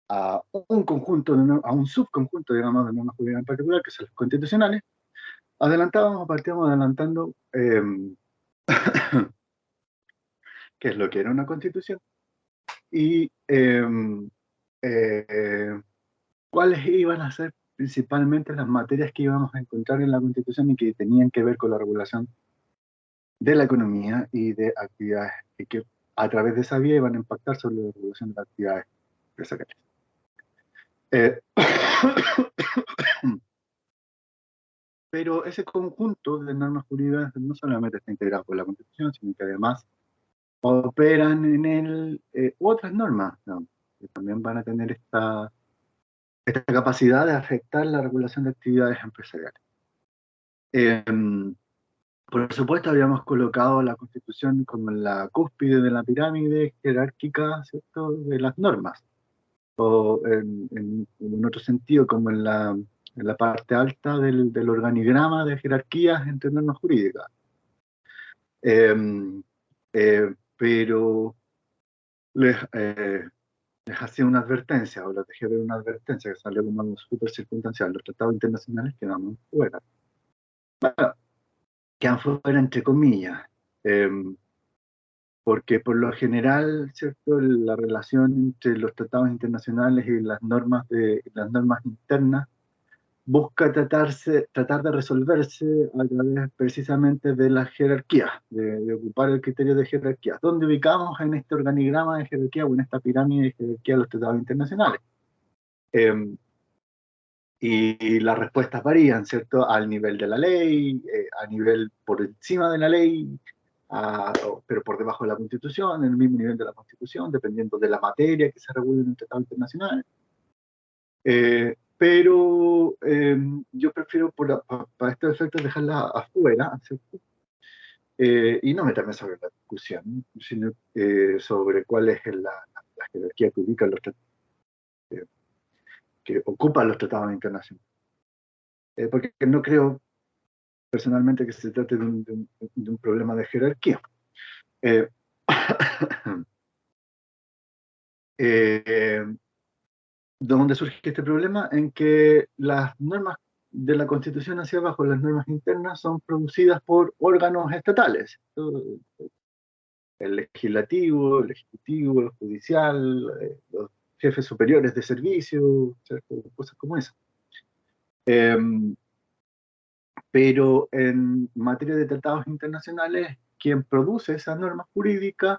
a un conjunto, a un subconjunto, digamos, de normas jurídicas en particular, que son las constitucionales. Adelantábamos, partíamos adelantando qué es lo que era una constitución y eh, cuáles iban a ser principalmente las materias que íbamos a encontrar en la constitución y que tenían que ver con la regulación de la economía y de actividades y que a través de esa vía iban a impactar sobre la regulación de las actividades empresariales. Eh, pero ese conjunto de normas jurídicas no solamente está integrado por la Constitución, sino que además operan en él otras normas, ¿no? Que también van a tener esta capacidad de afectar la regulación de actividades empresariales. Eh, por supuesto, habíamos colocado la Constitución como en la cúspide de la pirámide jerárquica, ¿cierto?, de las normas, o en otro sentido, como en la parte alta del organigrama de jerarquías entre normas jurídicas. Eh, pero les hacía una advertencia, o les dejé ver una advertencia que salió como algo súper circunstancial. Los tratados internacionales quedan fuera. Bueno, quedan fuera entre comillas, eh, porque por lo general, ¿cierto?, la relación entre los tratados internacionales y las normas internas busca tratar de resolverse a través precisamente de las jerarquías, de ocupar el criterio de jerarquía. ¿Dónde ubicamos en este organigrama de jerarquía o en esta pirámide de jerarquía los tratados internacionales? Eh, y las respuestas varían, ¿cierto? Al nivel de la ley, a nivel por encima de la ley, pero por debajo de la Constitución, en el mismo nivel de la Constitución, dependiendo de la materia que se regule en el tratado internacional. Pero yo prefiero para estos efectos dejarla afuera, ¿cierto? Y no meterme sobre la discusión, sino sobre cuál es la jerarquía que ubican que ocupan los tratados internacionales. Porque no creo personalmente que se trate de un problema de jerarquía. Eh, eh, ¿De dónde surge este problema? En que las normas de la Constitución hacia abajo, las normas internas, son producidas por órganos estatales. El legislativo, el ejecutivo, el judicial, los jefes superiores de servicio, ¿cierto?, cosas como esas. Pero en materia de tratados internacionales, quien produce esas normas jurídicas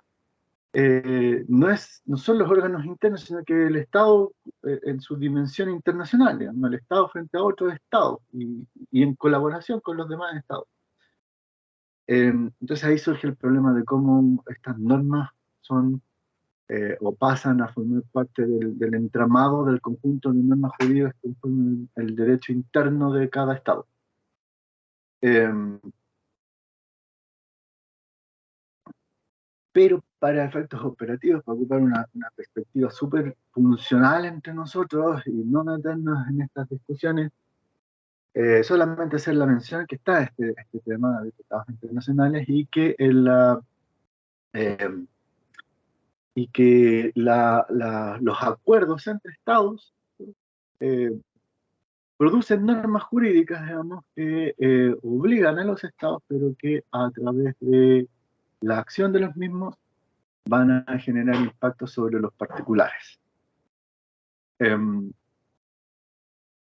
no son los órganos internos, sino que el Estado en su dimensión internacional, digamos, el Estado frente a otros Estados y en colaboración con los demás Estados. Entonces ahí surge el problema de cómo estas normas son o pasan a formar parte del entramado del conjunto de normas jurídicas que conforman el derecho interno de cada Estado. Pero para efectos operativos, para ocupar una perspectiva súper funcional entre nosotros y no meternos en estas discusiones, solamente hacer la mención que está este tema de tratados internacionales eh, los acuerdos entre estados eh, producen normas jurídicas, digamos, que obligan a los estados, pero que a través de la acción de los mismos van a generar impactos sobre los particulares.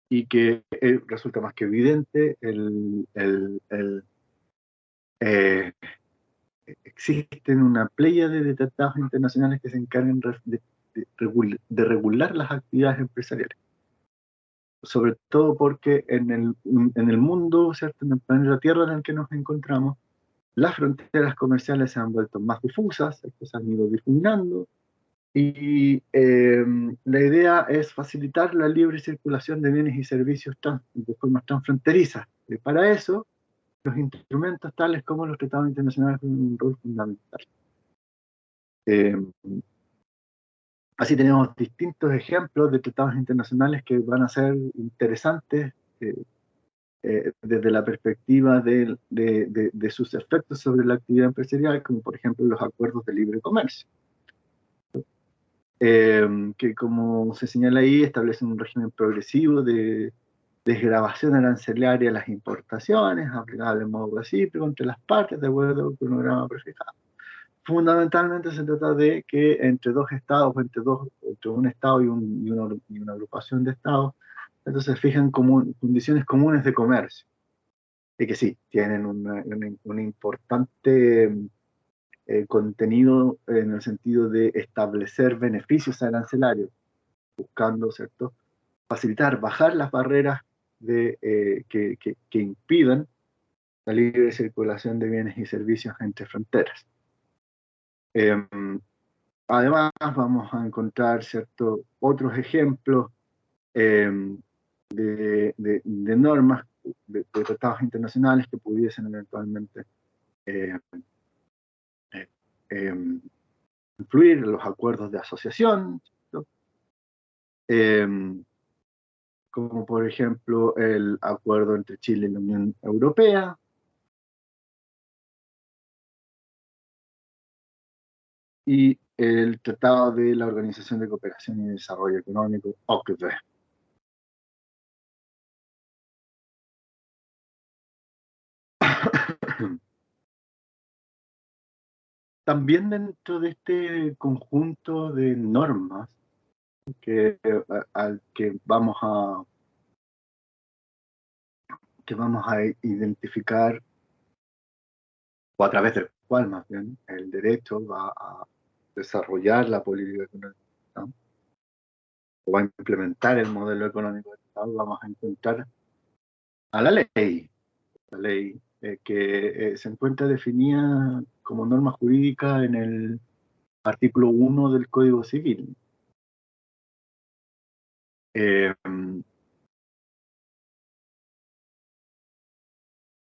Y que resulta más que evidente eh, existen una pléyade de tratados internacionales que se encargan de regular las actividades empresariales. Sobre todo porque en el mundo, ¿cierto?, en el planeta Tierra en el que nos encontramos, las fronteras comerciales se han vuelto más difusas, se han ido difuminando, y la idea es facilitar la libre circulación de bienes y servicios de formas transfronterizas. Y para eso, los instrumentos tales como los tratados internacionales juegan un rol fundamental. Eh, Así tenemos distintos ejemplos de tratados internacionales que van a ser interesantes eh, desde la perspectiva de sus efectos sobre la actividad empresarial, como por ejemplo los acuerdos de libre comercio, que como se señala ahí establecen un régimen progresivo de desgravación arancelaria a las importaciones, aplicable en modo recíproco entre las partes de acuerdo con un programa prefijado. Fundamentalmente se trata de que entre dos estados, o entre un estado y una agrupación de estados, entonces se fijan condiciones comunes de comercio, y que sí, tienen un importante contenido en el sentido de establecer beneficios arancelarios, buscando, ¿cierto?, facilitar, bajar las barreras que impidan la libre circulación de bienes y servicios entre fronteras. Eh, Además, vamos a encontrar ciertos otros ejemplos eh, de normas, de tratados internacionales que pudiesen eventualmente eh, eh, eh, influir en los acuerdos de asociación, ¿cierto? Eh, como por ejemplo el acuerdo entre Chile y la Unión Europea, y el Tratado de la Organización de Cooperación y Desarrollo Económico, OCDE. También dentro de este conjunto de normas al que vamos a identificar, o a través del cual más bien el derecho va a desarrollar la política económica, ¿no?, o va a implementar el modelo económico del Estado, vamos a encontrar a la ley que se encuentra definida como norma jurídica en el artículo 1 del Código Civil. Eh,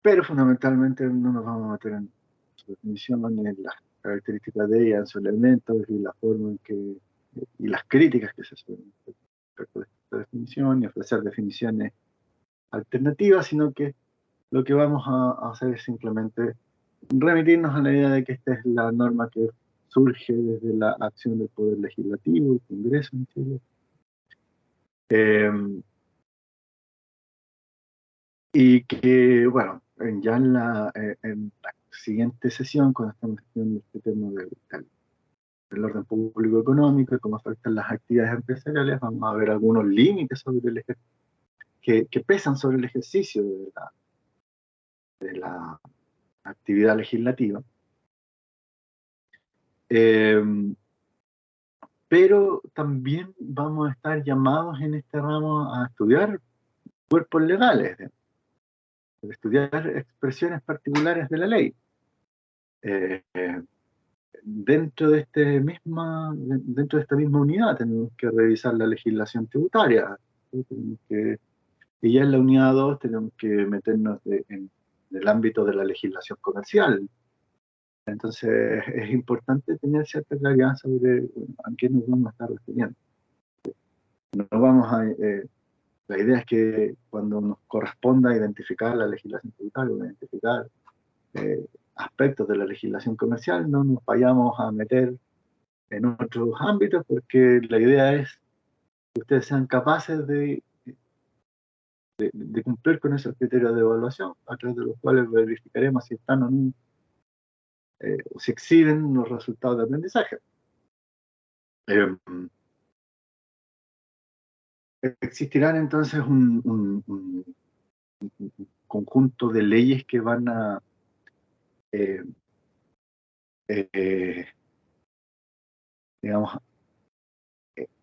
pero fundamentalmente no nos vamos a meter en su definición ni en las características de ella, en sus elementos y la forma en que, y las críticas que se suelen hacer respecto de esta definición, y ofrecer definiciones alternativas, sino que lo que vamos a hacer es simplemente remitirnos a la idea de que esta es la norma que surge desde la acción del Poder Legislativo, el Congreso en Chile. Eh, y que, bueno, en la siguiente sesión, cuando estamos haciendo este tema del orden público económico y cómo afectan las actividades empresariales, vamos a ver algunos límites sobre que pesan sobre el ejercicio de la actividad legislativa. Eh, pero también vamos a estar llamados en este ramo a estudiar cuerpos legales, a estudiar expresiones particulares de la ley. Eh, dentro de esta misma unidad tenemos que revisar la legislación tributaria, ¿sí? Y ya en la unidad 2 tenemos que meternos en el ámbito de la legislación comercial. Entonces es importante tener cierta claridad sobre, bueno, a qué nos vamos a estar refiriendo. No vamos a, la idea es que cuando nos corresponda identificar la legislación tributaria, identificar aspectos de la legislación comercial, no nos vayamos a meter en otros ámbitos, porque la idea es que ustedes sean capaces de cumplir con esos criterios de evaluación, a través de los cuales verificaremos si están o no, o si exhiben los resultados de aprendizaje. Eh, Existirán entonces un conjunto de leyes que van a eh, eh, digamos,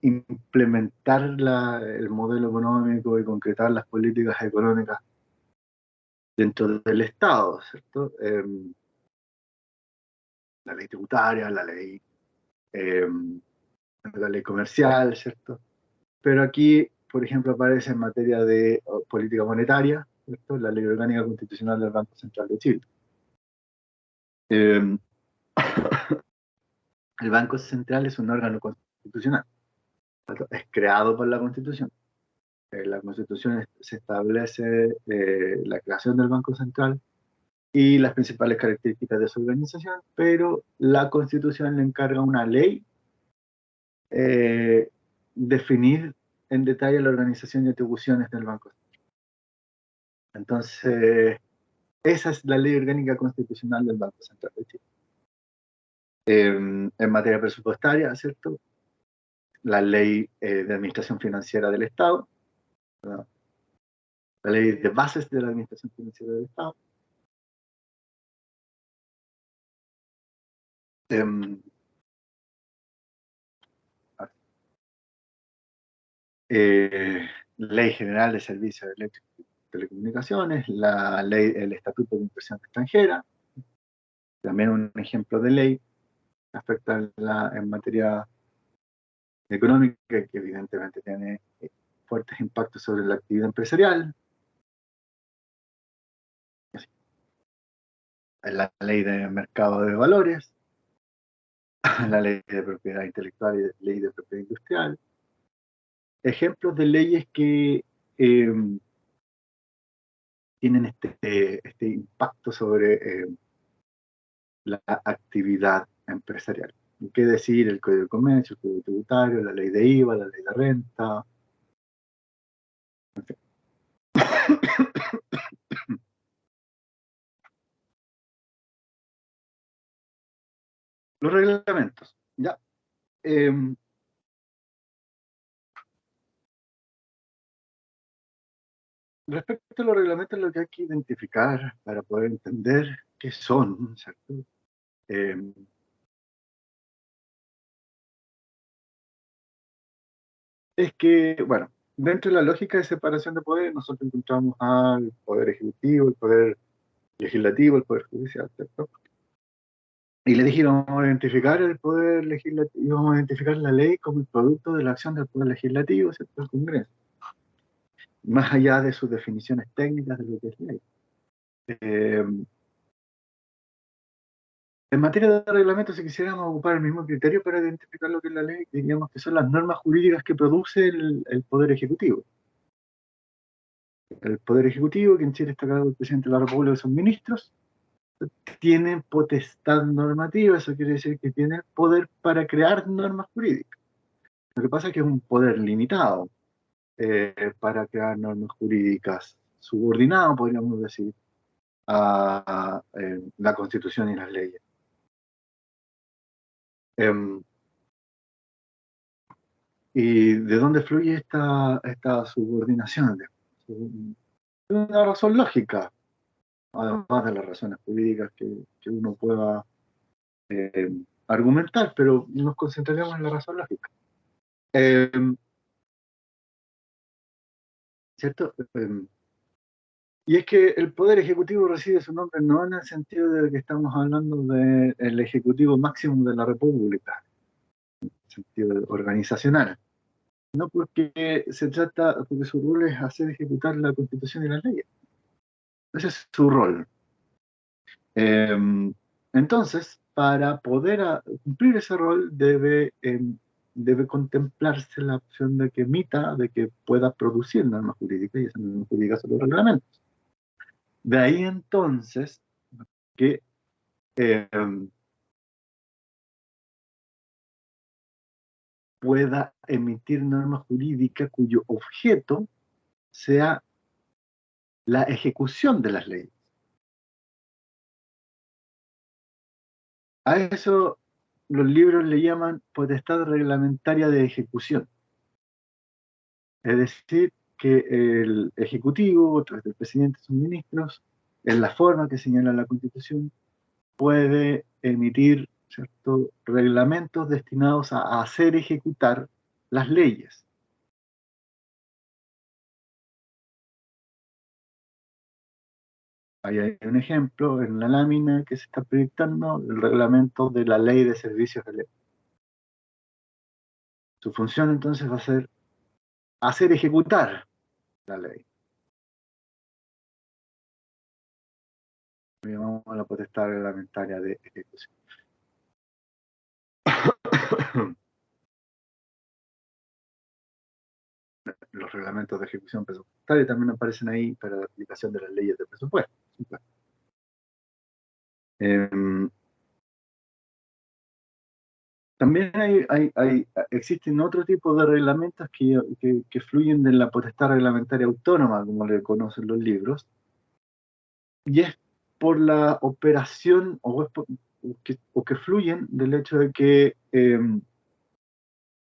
implementar el modelo económico y concretar las políticas económicas dentro del Estado, ¿cierto? la ley tributaria, la ley comercial, ¿cierto? Pero aquí, por ejemplo, aparece en materia de política monetaria, ¿cierto? La ley orgánica constitucional del Banco Central de Chile. Eh, el Banco Central es un órgano constitucional, ¿cierto? Es creado por la Constitución. La Constitución se establece la creación del Banco Central y las principales características de su organización, pero la Constitución le encarga a una ley definir en detalle la organización y atribuciones del Banco Central. Entonces, esa es la ley orgánica constitucional del Banco Central de Chile. En materia presupuestaria, ¿cierto? La ley de administración financiera del Estado, ¿verdad? La ley de bases de la administración financiera del Estado. Ley General de Servicios Eléctricos y Telecomunicaciones, la ley, el Estatuto de Inversión Extranjera, también un ejemplo de ley que afecta en materia económica, que evidentemente tiene fuertes impactos sobre la actividad empresarial. La ley de mercado de valores, la ley de propiedad intelectual y la ley de propiedad industrial. Ejemplos de leyes que tienen este impacto sobre la actividad empresarial. ¿Qué decir? El Código de Comercio, el Código Tributario, la ley de IVA, la ley de renta. En fin. Los reglamentos, ya. Respecto a los reglamentos, lo que hay que identificar para poder entender qué son, ¿cierto? Es que, bueno, dentro de la lógica de separación de poderes, nosotros encontramos al poder ejecutivo, el poder legislativo, el poder judicial, ¿cierto? Y le dije, vamos a identificar el poder legislativo, vamos a identificar la ley como el producto de la acción del poder legislativo, ¿cierto? El Congreso, más allá de sus definiciones técnicas de lo que es ley. Eh, en materia de reglamento, si quisiéramos ocupar el mismo criterio para identificar lo que es la ley, diríamos que son las normas jurídicas que produce el Poder Ejecutivo. El Poder Ejecutivo, que en Chile está a cargo del presidente de la República, que son ministros, tienen potestad normativa, eso quiere decir que tienen poder para crear normas jurídicas. Lo que pasa es que es un poder limitado para crear normas jurídicas subordinado, podríamos decir, a la Constitución y las leyes. Eh, ¿Y de dónde fluye esta subordinación? Es una razón lógica, además de las razones jurídicas que uno pueda eh, argumentar, pero nos concentraremos en la razón lógica. Eh, ¿Cierto? Y es que el Poder Ejecutivo recibe su nombre no en el sentido de que estamos hablando del Ejecutivo máximo de la República, en el sentido organizacional, no porque porque su rol es hacer ejecutar la Constitución y las leyes. Ese es su rol. Eh, entonces, para poder cumplir ese rol debe contemplarse la opción de que emita, de que pueda producir normas jurídicas, y esas normas jurídicas son los reglamentos. De ahí entonces que eh, pueda emitir normas jurídicas cuyo objeto sea la ejecución de las leyes. A eso los libros le llaman potestad reglamentaria de ejecución. Es decir, que el Ejecutivo, a través del presidente y sus ministros, en la forma que señala la Constitución, puede emitir, ¿cierto?, reglamentos destinados a hacer ejecutar las leyes. Ahí hay un ejemplo en la lámina que se está proyectando, el reglamento de la Ley de Servicios Eléctricos. Su función entonces va a ser hacer ejecutar la ley. Lo llamamos la potestad reglamentaria de ejecución. Los reglamentos de ejecución presupuestaria también aparecen ahí para la aplicación de las leyes de presupuesto. Eh, También existen otro tipo de reglamentos que fluyen de la potestad reglamentaria autónoma, como le conocen los libros, y es por la operación o que fluyen del hecho de que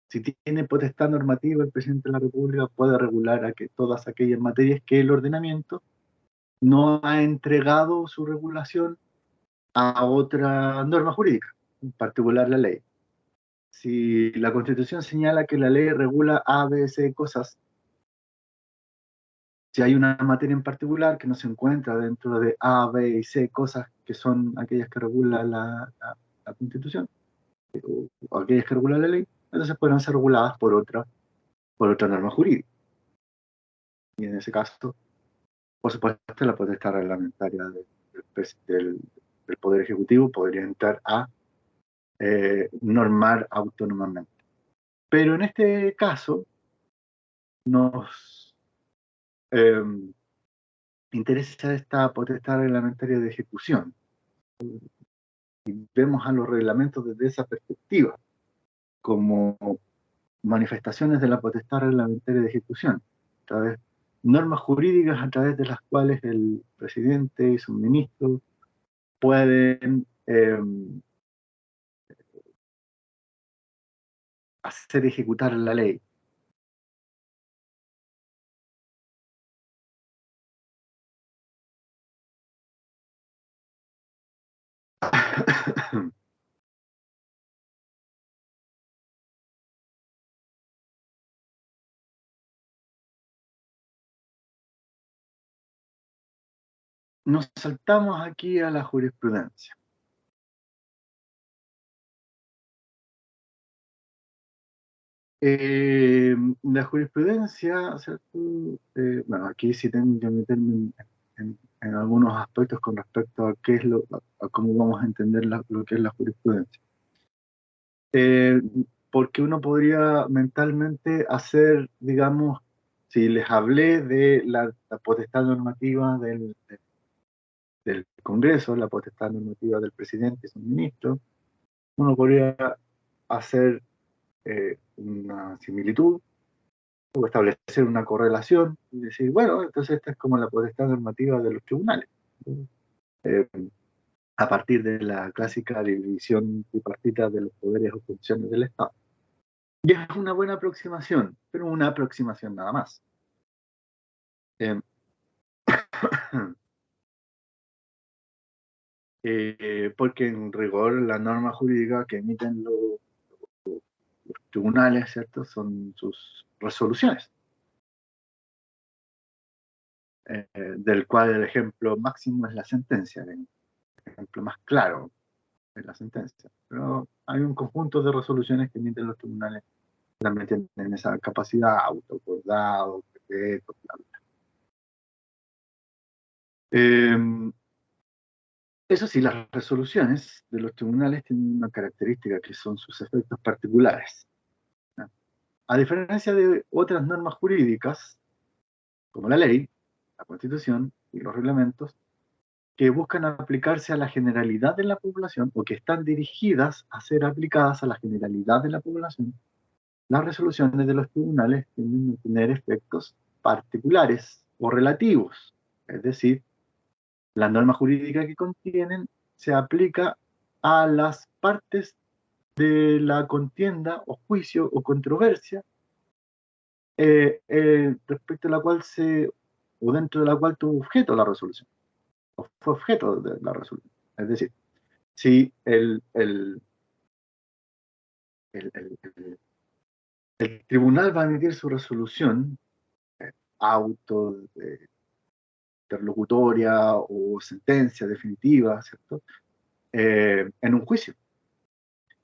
si tiene potestad normativa el presidente de la República puede regular todas aquellas materias que el ordenamiento no ha entregado su regulación a otra norma jurídica, en particular la ley. Si la Constitución señala que la ley regula A, B, C cosas, si hay una materia en particular que no se encuentra dentro de A, B y C cosas que son aquellas que regula la Constitución, o aquellas que regula la ley, entonces pueden ser reguladas por otra norma jurídica. Y en ese caso, por supuesto, la potestad reglamentaria del, del Poder Ejecutivo podría entrar a normar autónomamente. Pero en este caso nos eh, interesa esta potestad reglamentaria de ejecución. Y vemos a los reglamentos desde esa perspectiva, como manifestaciones de la potestad reglamentaria de ejecución, a través normas jurídicas a través de las cuales el presidente y sus ministros pueden hacer ejecutar la ley. Nos saltamos aquí a la jurisprudencia. La jurisprudencia, ¿cierto? Bueno, aquí sí tengo que meterme en algunos aspectos con respecto a qué es a cómo vamos a entender lo que es la jurisprudencia. Eh, Porque uno podría mentalmente hacer, digamos, si les hablé de la potestad normativa del Congreso, la potestad normativa del presidente y sus ministros, uno podría hacer una similitud o establecer una correlación y decir, bueno, entonces esta es como la potestad normativa de los tribunales, eh, a partir de la clásica división tripartita de los poderes o funciones del Estado. Y es una buena aproximación, pero una aproximación nada más. Eh, Porque en rigor la norma jurídica que emiten los tribunales, ¿cierto? Son sus resoluciones, del cual el ejemplo máximo es la sentencia, el ejemplo más claro es la sentencia. Pero hay un conjunto de resoluciones que emiten los tribunales que también tienen esa capacidad, autoacordado, decreto, bla, bla. Eso sí, las resoluciones de los tribunales tienen una característica que son sus efectos particulares, ¿no? A diferencia de otras normas jurídicas, como la ley, la Constitución y los reglamentos, que buscan aplicarse a la generalidad de la población o que están dirigidas a ser aplicadas a la generalidad de la población, las resoluciones de los tribunales tienden a tener efectos particulares o relativos. Es decir, la norma jurídica que contienen se aplica a las partes de la contienda o juicio o controversia respecto a la cual o dentro de la cual tuvo objeto la resolución, o fue objeto de la resolución. Es decir, si el tribunal va a emitir su resolución, auto, interlocutoria o sentencia definitiva, ¿cierto? En un juicio.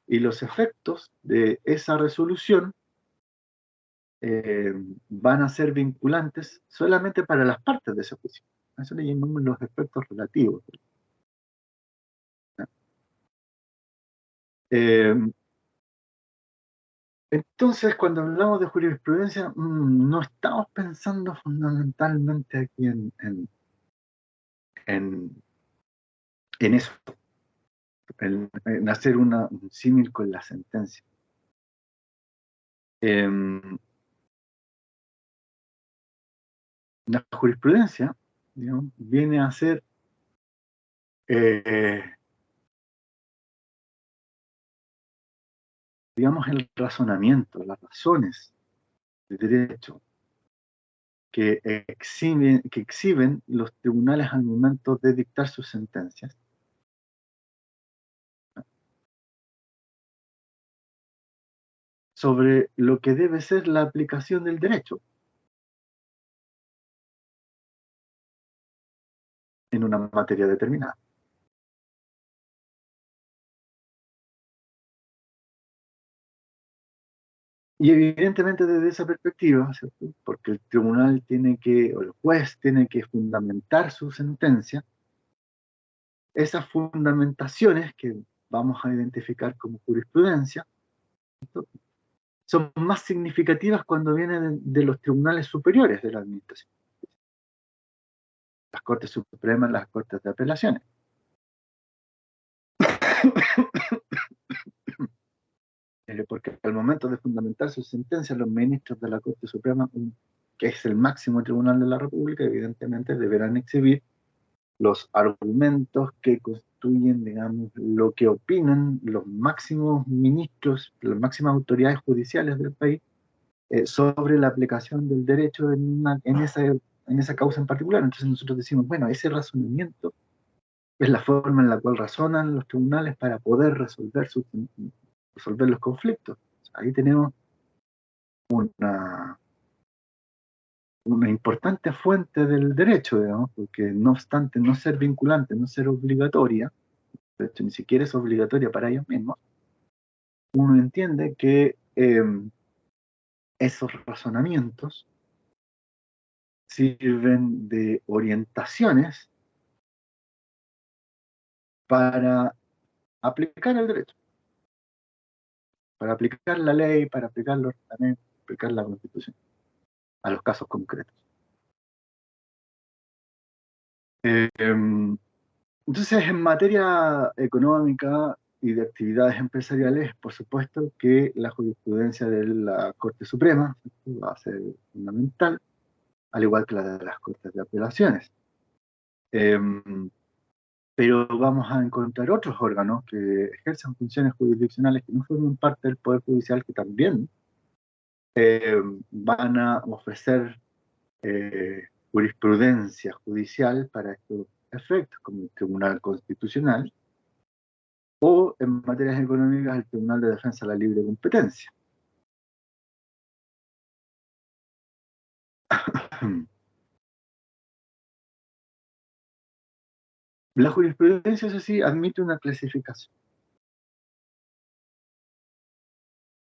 Y los efectos de esa resolución van a ser vinculantes solamente para las partes de ese juicio. A eso le llamamos los efectos relativos. Eh, entonces, cuando hablamos de jurisprudencia, no estamos pensando fundamentalmente aquí en, en eso, en hacer un símil con la sentencia. Eh, la jurisprudencia, digamos, viene a ser eh, digamos, el razonamiento, las razones de derecho que exhiben los tribunales al momento de dictar sus sentencias sobre lo que debe ser la aplicación del derecho en una materia determinada. Y evidentemente desde esa perspectiva, ¿cierto? Porque el tribunal tiene que, o el juez tiene que fundamentar su sentencia, esas fundamentaciones que vamos a identificar como jurisprudencia, ¿cierto? Son más significativas cuando vienen de los tribunales superiores de la administración, las Cortes Supremas, las Cortes de Apelaciones. Porque al momento de fundamentar su sentencia, los ministros de la Corte Suprema, que es el máximo tribunal de la República, evidentemente deberán exhibir los argumentos que constituyen, digamos, lo que opinan los máximos ministros, las máximas autoridades judiciales del país sobre la aplicación del derecho en esa causa en particular. Entonces nosotros decimos, bueno, ese razonamiento es la forma en la cual razonan los tribunales para poder resolver los conflictos. Ahí tenemos una, una importante fuente del derecho, digamos, porque no obstante no ser vinculante, no ser obligatoria, de hecho ni siquiera es obligatoria para ellos mismos, uno entiende que esos razonamientos sirven de orientaciones para aplicar el derecho, para aplicar la ley, para aplicar los reglamentos, aplicar la Constitución a los casos concretos. Entonces, en materia económica y de actividades empresariales, por supuesto que la jurisprudencia de la Corte Suprema, ¿cierto?, va a ser fundamental, al igual que la de las Cortes de Apelaciones. Eh, pero vamos a encontrar otros órganos que ejercen funciones jurisdiccionales que no forman parte del Poder Judicial, que también van a ofrecer jurisprudencia judicial para estos efectos, como el Tribunal Constitucional, o en materias económicas el Tribunal de Defensa de la Libre Competencia. La jurisprudencia, eso sí, admite una clasificación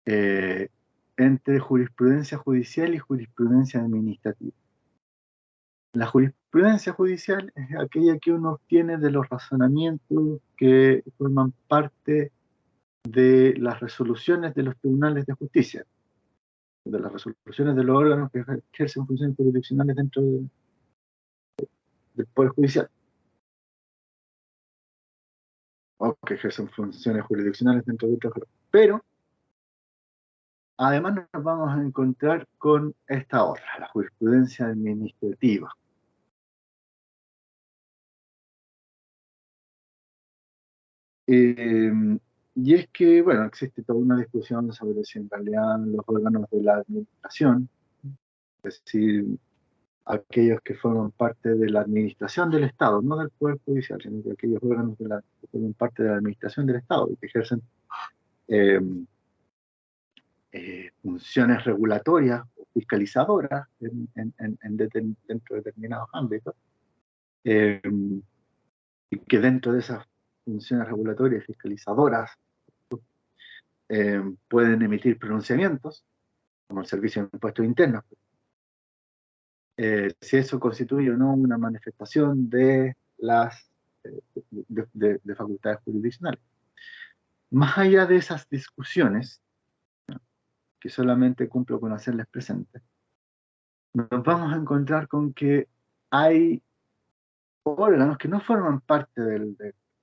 eh, entre jurisprudencia judicial y jurisprudencia administrativa. La jurisprudencia judicial es aquella que uno obtiene de los razonamientos que forman parte de las resoluciones de los tribunales de justicia, de las resoluciones de los órganos que ejercen funciones jurisdiccionales dentro del Poder Judicial, o que ejercen funciones jurisdiccionales dentro de otros órganos. Pero además nos vamos a encontrar con esta otra, la jurisprudencia administrativa. Eh, y es que, bueno, existe toda una discusión sobre si en realidad los órganos de la administración, es decir, aquellos que forman parte de la administración del Estado, no del Poder Judicial, sino que aquellos órganos que forman parte de la administración del Estado y que ejercen eh, funciones regulatorias o fiscalizadoras dentro de determinados ámbitos, eh, y que dentro de esas funciones regulatorias y fiscalizadoras pueden emitir pronunciamientos, como el Servicio de Impuestos Internos, si eso constituye o no una manifestación de las de facultades jurisdiccionales. Más allá de esas discusiones, que solamente cumplo con hacerles presentes, nos vamos a encontrar con que hay órganos que no forman parte del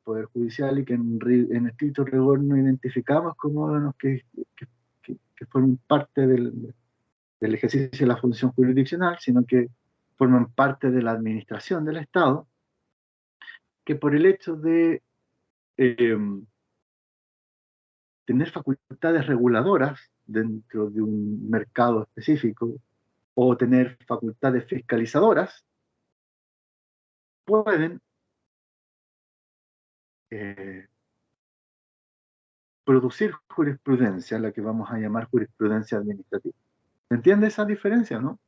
Poder Judicial y que en estricto rigor no identificamos como órganos que forman parte del ejercicio de la función jurisdiccional, sino que forman parte de la administración del Estado, que por el hecho de eh, tener facultades reguladoras dentro de un mercado específico o tener facultades fiscalizadoras, pueden eh, producir jurisprudencia, la que vamos a llamar jurisprudencia administrativa. ¿Se entiende esa diferencia, no?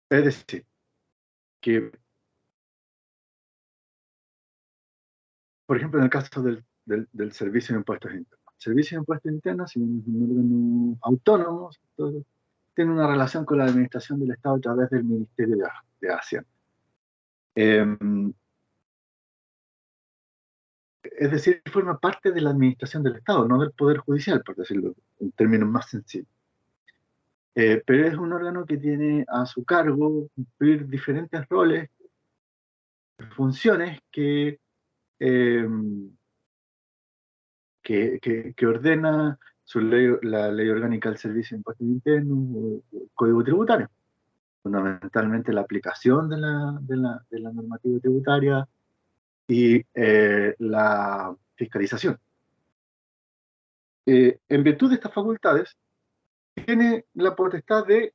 Es decir, que, por ejemplo, en el caso del Servicio de Impuestos Internos. El Servicio de Impuestos Internos, si bien es un órgano autónomo, entonces, tiene una relación con la administración del Estado a través del Ministerio de Hacienda. Es decir, forma parte de la administración del Estado, no del Poder Judicial, por decirlo en términos más sencillos. Pero es un órgano que tiene a su cargo cumplir diferentes roles, funciones eh, que ordena la ley orgánica del Servicio de Impuestos Internos o el Código Tributario. Fundamentalmente la aplicación de la normativa tributaria y la fiscalización. En virtud de estas facultades, tiene la potestad de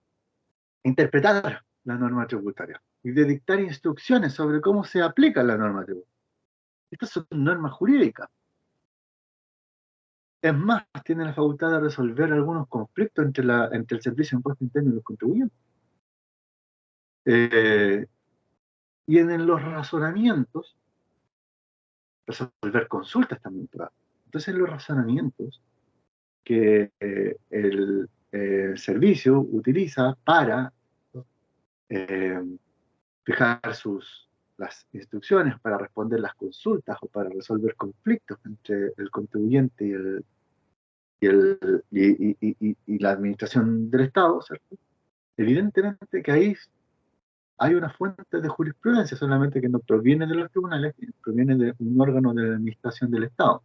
interpretar la norma tributaria y de dictar instrucciones sobre cómo se aplica la norma tributaria. Estas son normas jurídicas. Es más, tiene la facultad de resolver algunos conflictos entre el Servicio de Impuestos Internos y los contribuyentes. Eh, y en los razonamientos, resolver consultas también. Entonces, en los razonamientos que el servicio utiliza para eh, fijar las instrucciones, para responder las consultas o para resolver conflictos entre el contribuyente y la administración del Estado, ¿cierto? Evidentemente que ahí hay una fuente de jurisprudencia, solamente que no proviene de los tribunales, proviene de un órgano de la administración del Estado.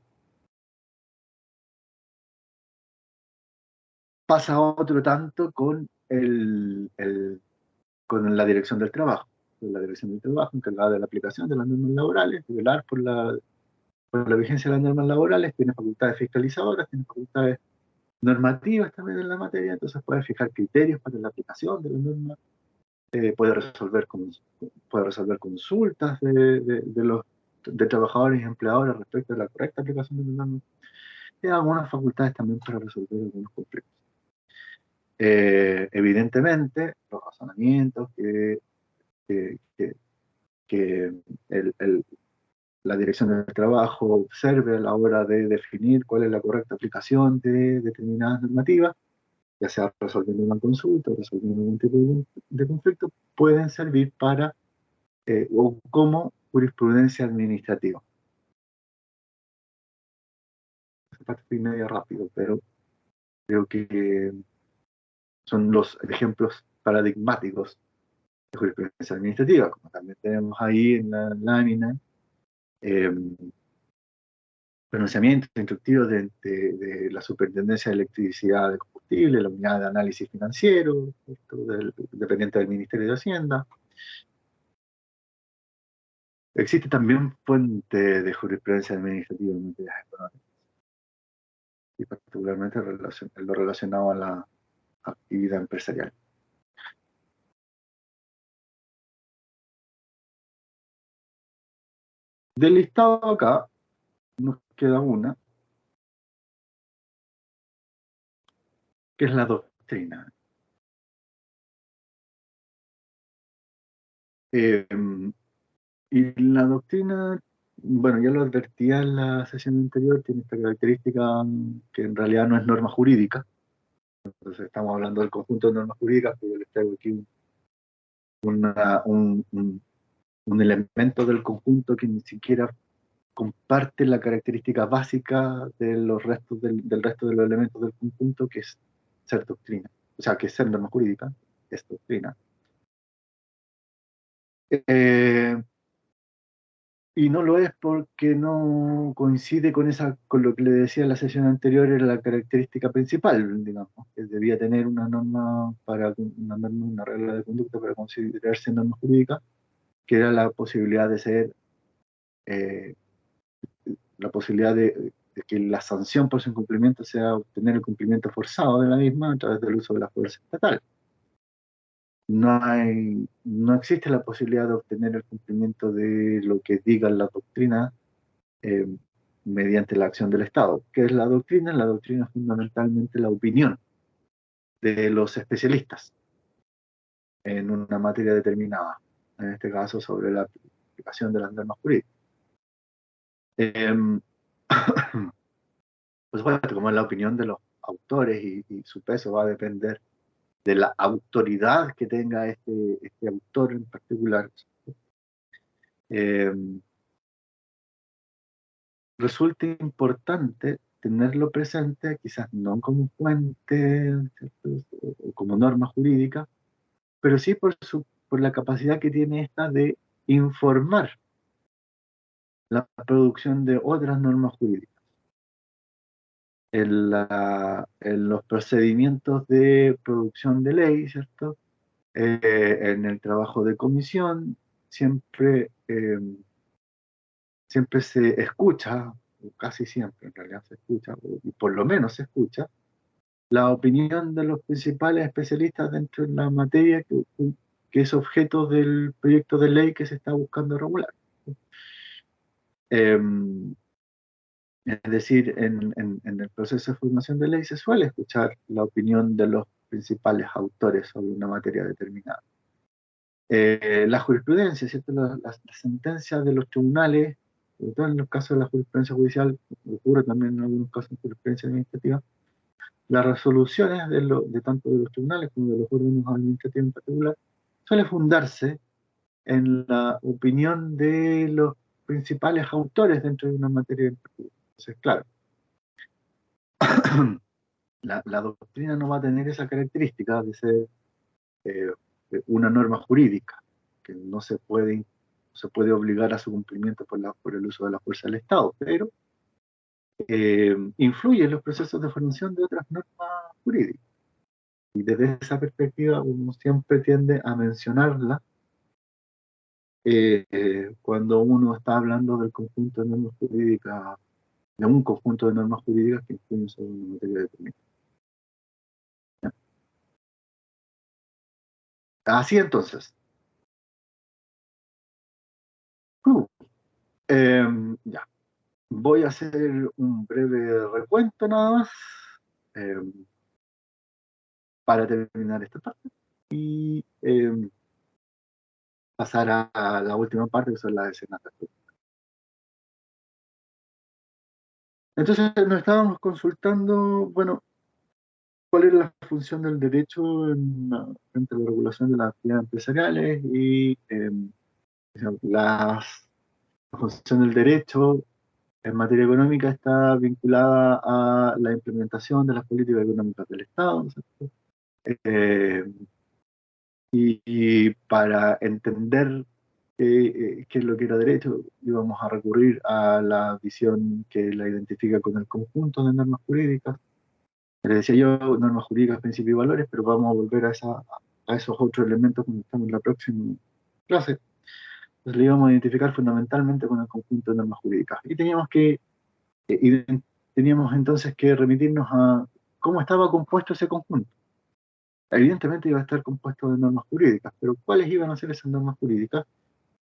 Pasa otro tanto con la dirección del trabajo. La dirección del trabajo encargada de la aplicación de las normas laborales, de velar por la vigencia de las normas laborales, tiene facultades fiscalizadoras, tiene facultades normativas también en la materia, entonces puede fijar criterios para la aplicación de las normas, puede resolver consultas de trabajadores y empleadores respecto a la correcta aplicación de las normas, y algunas facultades también para resolver algunos conflictos. Evidentemente, los razonamientos que, que, que la dirección del trabajo observe a la hora de definir cuál es la correcta aplicación de determinadas normativas, ya sea resolviendo una consulta o resolviendo algún tipo de conflicto, pueden servir o como jurisprudencia administrativa. Esa parte fue medio rápido, pero creo que son los ejemplos paradigmáticos de jurisprudencia administrativa, como también tenemos ahí en la lámina eh, pronunciamientos instructivos de la Superintendencia de Electricidad de Combustible, la Unidad de Análisis Financiero, dependiente del Ministerio de Hacienda. Existe también fuente de jurisprudencia administrativa en materias económicas, y particularmente en lo relacionado a la actividad empresarial. Del listado acá nos queda una, que es la doctrina. Eh, y la doctrina, bueno, ya lo advertía en la sesión anterior, tiene esta característica que en realidad no es norma jurídica. Entonces estamos hablando del conjunto de normas jurídicas, pero yo les traigo aquí un elemento del conjunto que ni siquiera comparte la característica básica de los restos del resto de los elementos del conjunto, que es ser doctrina. O sea, que es ser norma jurídica, es doctrina. Eh, y no lo es porque no coincide con lo que le decía en la sesión anterior, era la característica principal, digamos, que debía tener una regla de conducta para considerarse norma jurídica, que era la posibilidad de ser, eh, la posibilidad de que la sanción por su incumplimiento sea obtener el cumplimiento forzado de la misma a través del uso de la fuerza estatal. No existe la posibilidad de obtener el cumplimiento de lo que diga la doctrina eh, mediante la acción del Estado. ¿Qué es la doctrina? La doctrina es fundamentalmente la opinión de los especialistas en una materia determinada, en este caso sobre la aplicación de las normas jurídicas. Eh, pues bueno, como es la opinión de los autores y su peso va a depender de la autoridad que tenga este autor en particular. Eh, Resulta importante tenerlo presente, quizás no como fuente, ¿cierto? O como norma jurídica, pero sí por la capacidad que tiene esta de informar la producción de otras normas jurídicas. En los procedimientos de producción de ley, ¿cierto? En el trabajo de comisión, siempre, siempre se escucha, o casi siempre en realidad se escucha, y por lo menos se escucha, la opinión de los principales especialistas dentro de la materia que es objeto del proyecto de ley que se está buscando regular. Eh, es decir, en el proceso de formación de ley se suele escuchar la opinión de los principales autores sobre una materia determinada. La jurisprudencia, ¿cierto? Las sentencias de los tribunales, sobre todo en los casos de la jurisprudencia judicial, ocurre también en algunos casos de jurisprudencia administrativa, las resoluciones de tanto de los tribunales como de los órganos administrativos en particular, suele fundarse en la opinión de los principales autores dentro de una materia en particular. Entonces, claro, la doctrina no va a tener esa característica de ser eh, una norma jurídica, que no se puede obligar a su cumplimiento por el uso de la fuerza del Estado, pero influye en los procesos de formación de otras normas jurídicas. Y desde esa perspectiva uno siempre tiende a mencionarla cuando uno está hablando del conjunto de normas jurídicas, de un conjunto de normas jurídicas que influyen sobre una materia determinada. Así entonces, uh, ya, voy a hacer un breve recuento nada más eh, para terminar esta parte y pasar a la última parte que son las escenas. Entonces nos estábamos consultando, bueno, cuál es la función del derecho frente a la regulación de las actividades empresariales y la función del derecho en materia económica está vinculada a la implementación de las políticas económicas del Estado, ¿no? Eh, y para entender qué es lo que era derecho, íbamos a recurrir a la visión que la identifica con el conjunto de normas jurídicas. Le decía yo normas jurídicas, principios y valores, pero vamos a volver a esos otros elementos cuando estamos en la próxima clase. Entonces lo íbamos a identificar fundamentalmente con el conjunto de normas jurídicas. Y eh, teníamos entonces que remitirnos a cómo estaba compuesto ese conjunto. Evidentemente iba a estar compuesto de normas jurídicas, pero ¿cuáles iban a ser esas normas jurídicas?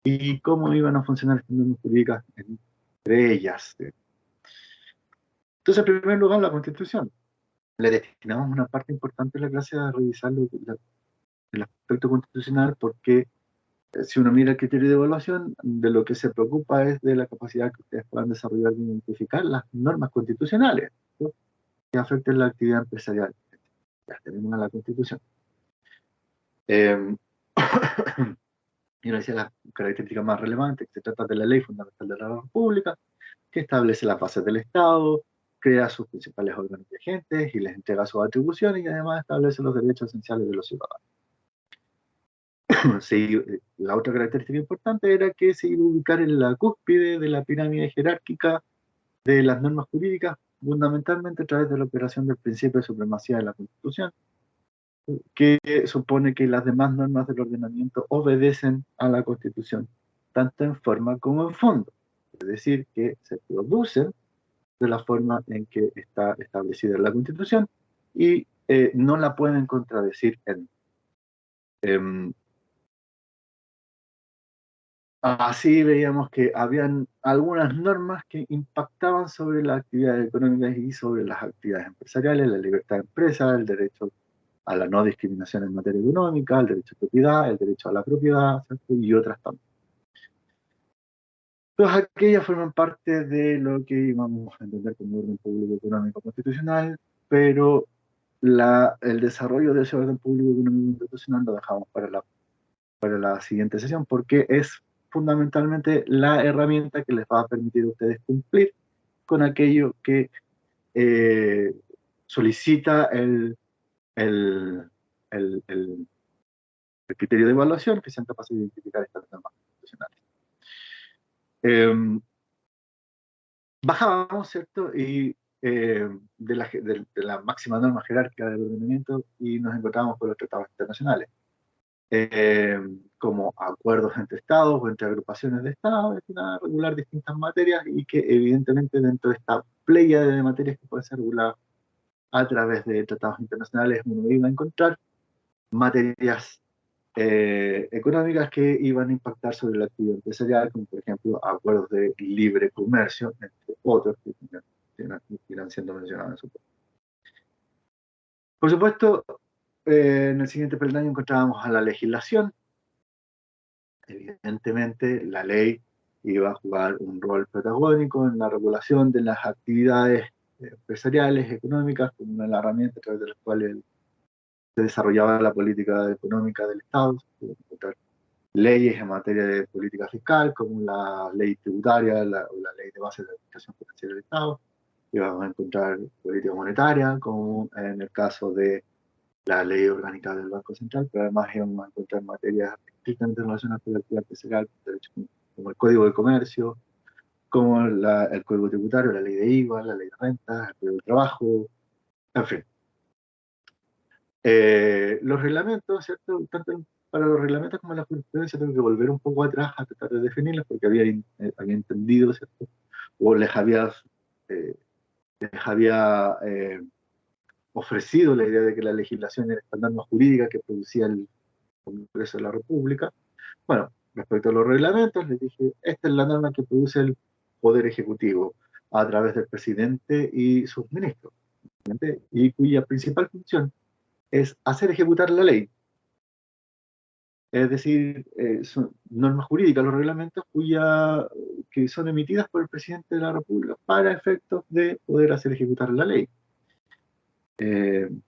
y cómo iban a funcionar estas normas jurídicas entre ellas. Entonces, en primer lugar, la Constitución. Le destinamos una parte importante de la clase a revisar el aspecto constitucional, porque si uno mira el criterio de evaluación, de lo que se preocupa es de la capacidad que ustedes puedan desarrollar de identificar las normas constitucionales, ¿no?, que afecten la actividad empresarial. Ya tenemos a la Constitución. Eh, y una decía las características más relevantes, que se trata de la ley fundamental de la República, que establece las bases del Estado, crea sus principales órganos vigentes y les entrega sus atribuciones, y además establece los derechos esenciales de los ciudadanos. Sí, la otra característica importante era que se iba a ubicar en la cúspide de la pirámide jerárquica de las normas jurídicas, fundamentalmente a través de la operación del principio de supremacía de la Constitución, que supone que las demás normas del ordenamiento obedecen a la Constitución, tanto en forma como en fondo. Es decir, que se producen de la forma en que está establecida en la Constitución y no la pueden contradecir en. Así veíamos que habían algunas normas que impactaban sobre las actividades económicas y sobre las actividades empresariales, la libertad de empresa, el derecho a la no discriminación en materia económica, el derecho a propiedad, el derecho a la propiedad, ¿cierto?, y otras también. Todas aquellas forman parte de lo que íbamos a entender como orden público económico constitucional, pero el desarrollo de ese orden público económico constitucional lo dejamos para la siguiente sesión, porque es fundamentalmente la herramienta que les va a permitir a ustedes cumplir con aquello que eh, solicita el, el, el, el criterio de evaluación, que sean capaces de identificar estas normas constitucionales. Bajábamos, ¿cierto? Y de la máxima norma jerárquica del ordenamiento, y nos encontrábamos con los tratados internacionales, eh, como acuerdos entre estados o entre agrupaciones de estados, destinadas a regular distintas materias, y que evidentemente dentro de esta playa de materias que puede ser regulada a través de tratados internacionales, uno iba a encontrar materias económicas que iban a impactar sobre la actividad empresarial, como por ejemplo acuerdos de libre comercio, entre otros que irán siendo mencionados en su podcast. Por supuesto, en el siguiente peldaño encontrábamos a la legislación. Evidentemente, la ley iba a jugar un rol protagónico en la regulación de las actividades empresariales, económicas, como una de las herramientas a través de las cuales se desarrollaba la política económica del Estado. Se pueden encontrar leyes en materia de política fiscal, como la ley tributaria o la ley de base de la administración financiera del Estado. Y vamos a encontrar política monetaria, como en el caso de la ley orgánica del Banco Central, pero además íbamos a encontrar materias estrictamente relacionadas con la actividad empresarial, como el Código de Comercio, como el Código Tributario, la ley de IVA, la ley de rentas, el Código del Trabajo, en fin. Los reglamentos, ¿cierto? Tanto para los reglamentos como la jurisprudencia tengo que volver un poco atrás a tratar de definirlos, porque había entendido, ¿cierto? O eh, les había ofrecido la idea de que la legislación era esta norma jurídica que producía el Congreso de la República. Bueno, respecto a los reglamentos, les dije, esta es la norma que produce el Poder Ejecutivo a través del presidente y sus ministros, y cuya principal función es hacer ejecutar la ley. Es decir, son normas jurídicas, los reglamentos que son emitidas por el presidente de la República para efectos de poder hacer ejecutar la ley,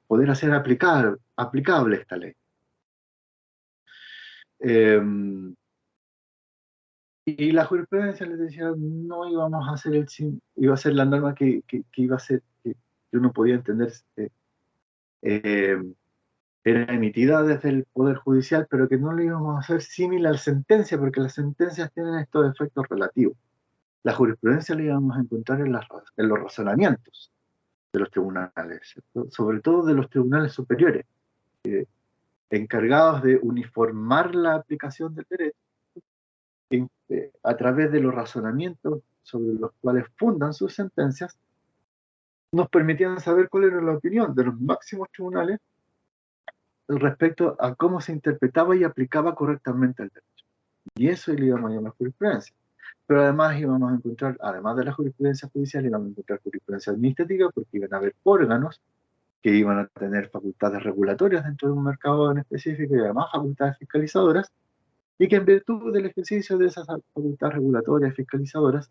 poder hacer aplicable esta ley. Eh, y la jurisprudencia les decía, no íbamos a hacer iba a ser la norma que iba a ser, que uno podía entender, eh, era emitida desde el Poder Judicial, pero que no lo íbamos a hacer símil a la sentencia, porque las sentencias tienen estos efectos relativos. La jurisprudencia la íbamos a encontrar en los razonamientos de los tribunales, ¿cierto? Sobre todo de los tribunales superiores, encargados de uniformar la aplicación del derecho a través de los razonamientos sobre los cuales fundan sus sentencias, nos permitían saber cuál era la opinión de los máximos tribunales respecto a cómo se interpretaba y aplicaba correctamente el derecho. Y eso le íbamos a llamar jurisprudencia. Pero además íbamos a encontrar, además de la jurisprudencia judicial, íbamos a encontrar jurisprudencia administrativa, porque iban a haber órganos que iban a tener facultades regulatorias dentro de un mercado en específico y además facultades fiscalizadoras, y que en virtud del ejercicio de esas facultades regulatorias fiscalizadoras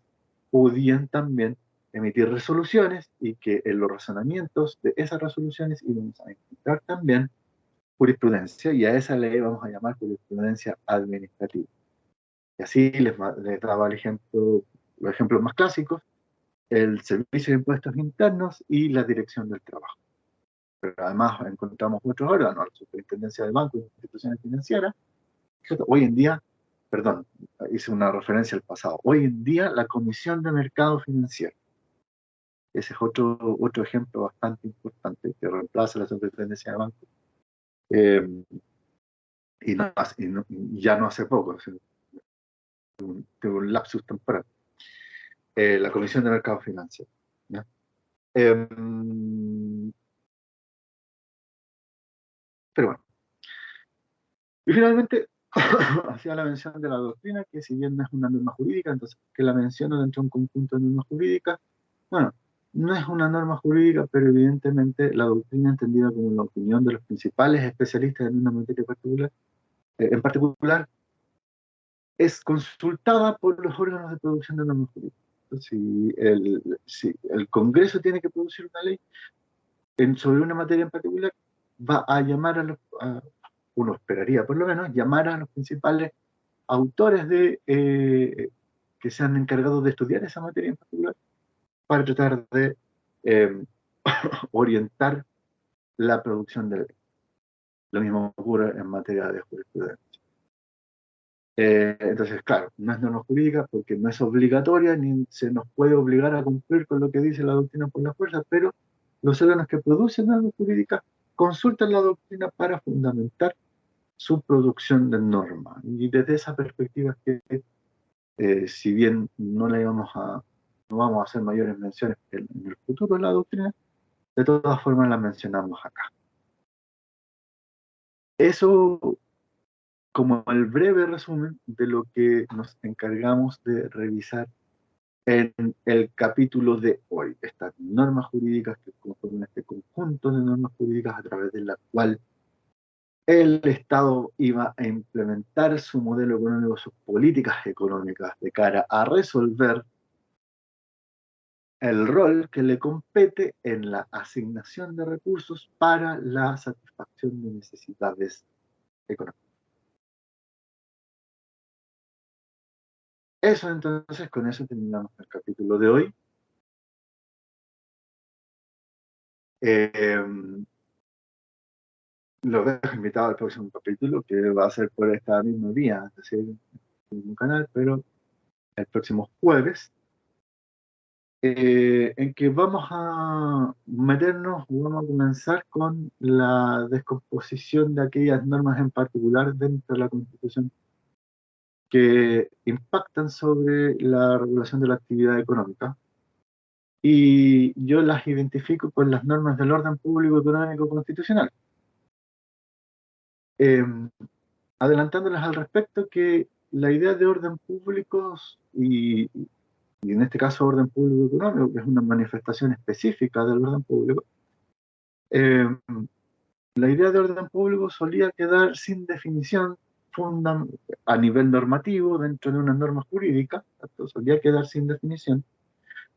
podían también emitir resoluciones y que en los razonamientos de esas resoluciones íbamos a encontrar también jurisprudencia, y a esa le vamos a llamar jurisprudencia administrativa. Y así les daba el ejemplo, los ejemplos más clásicos: el Servicio de Impuestos Internos y la Dirección del Trabajo. Pero además encontramos otros órganos, la Superintendencia de Bancos e Instituciones Financieras. Hoy en día, perdón, hice una referencia al pasado, hoy en día la Comisión de Mercado Financiero. Ese es otro ejemplo bastante importante que reemplaza la Superintendencia de Bancos. Y ya no hace poco, o sea, de un lapsus temporal. La Comisión de Mercado Financiero. ¿Ya? Pero bueno. Y finalmente, hacía la mención de la doctrina, que si bien no es una norma jurídica, entonces que la menciono dentro de un conjunto de normas jurídicas. Bueno, no es una norma jurídica, pero evidentemente la doctrina, entendida como la opinión de los principales especialistas en una materia particular, en particular, es consultada por los órganos de producción de normas jurídicas. Si el Congreso tiene que producir una ley sobre una materia en particular, va a llamar uno esperaría por lo menos, llamar a los principales autores que se han encargado de estudiar esa materia en particular para tratar de eh, orientar la producción de ley. Lo mismo ocurre en materia de jurisprudencia. Entonces, claro, no es norma jurídica porque no es obligatoria ni se nos puede obligar a cumplir con lo que dice la doctrina por la fuerza, pero los órganos que producen normas jurídicas consultan la doctrina para fundamentar su producción de normas. Y desde esa perspectiva es que, si bien no vamos a hacer mayores menciones en el futuro de la doctrina, de todas formas la mencionamos acá. Eso como el breve resumen de lo que nos encargamos de revisar en el capítulo de hoy. Estas normas jurídicas que conforman este conjunto de normas jurídicas a través de la cual el Estado iba a implementar su modelo económico, sus políticas económicas de cara a resolver el rol que le compete en la asignación de recursos para la satisfacción de necesidades económicas. Eso entonces, con eso terminamos el capítulo de hoy. Eh, Los dejo invitados al próximo capítulo, que va a ser por esta misma vía, es decir, en el mismo canal, pero el próximo jueves, en que vamos a meternos, vamos a comenzar con la descomposición de aquellas normas en particular dentro de la Constitución que impactan sobre la regulación de la actividad económica. Y yo las identifico con las normas del orden público económico constitucional. Eh, Adelantándoles al respecto que la idea de orden público y en este caso orden público económico, que es una manifestación específica del orden público, eh, la idea de orden público solía quedar sin definición a nivel normativo dentro de una norma jurídica, solía quedar sin definición,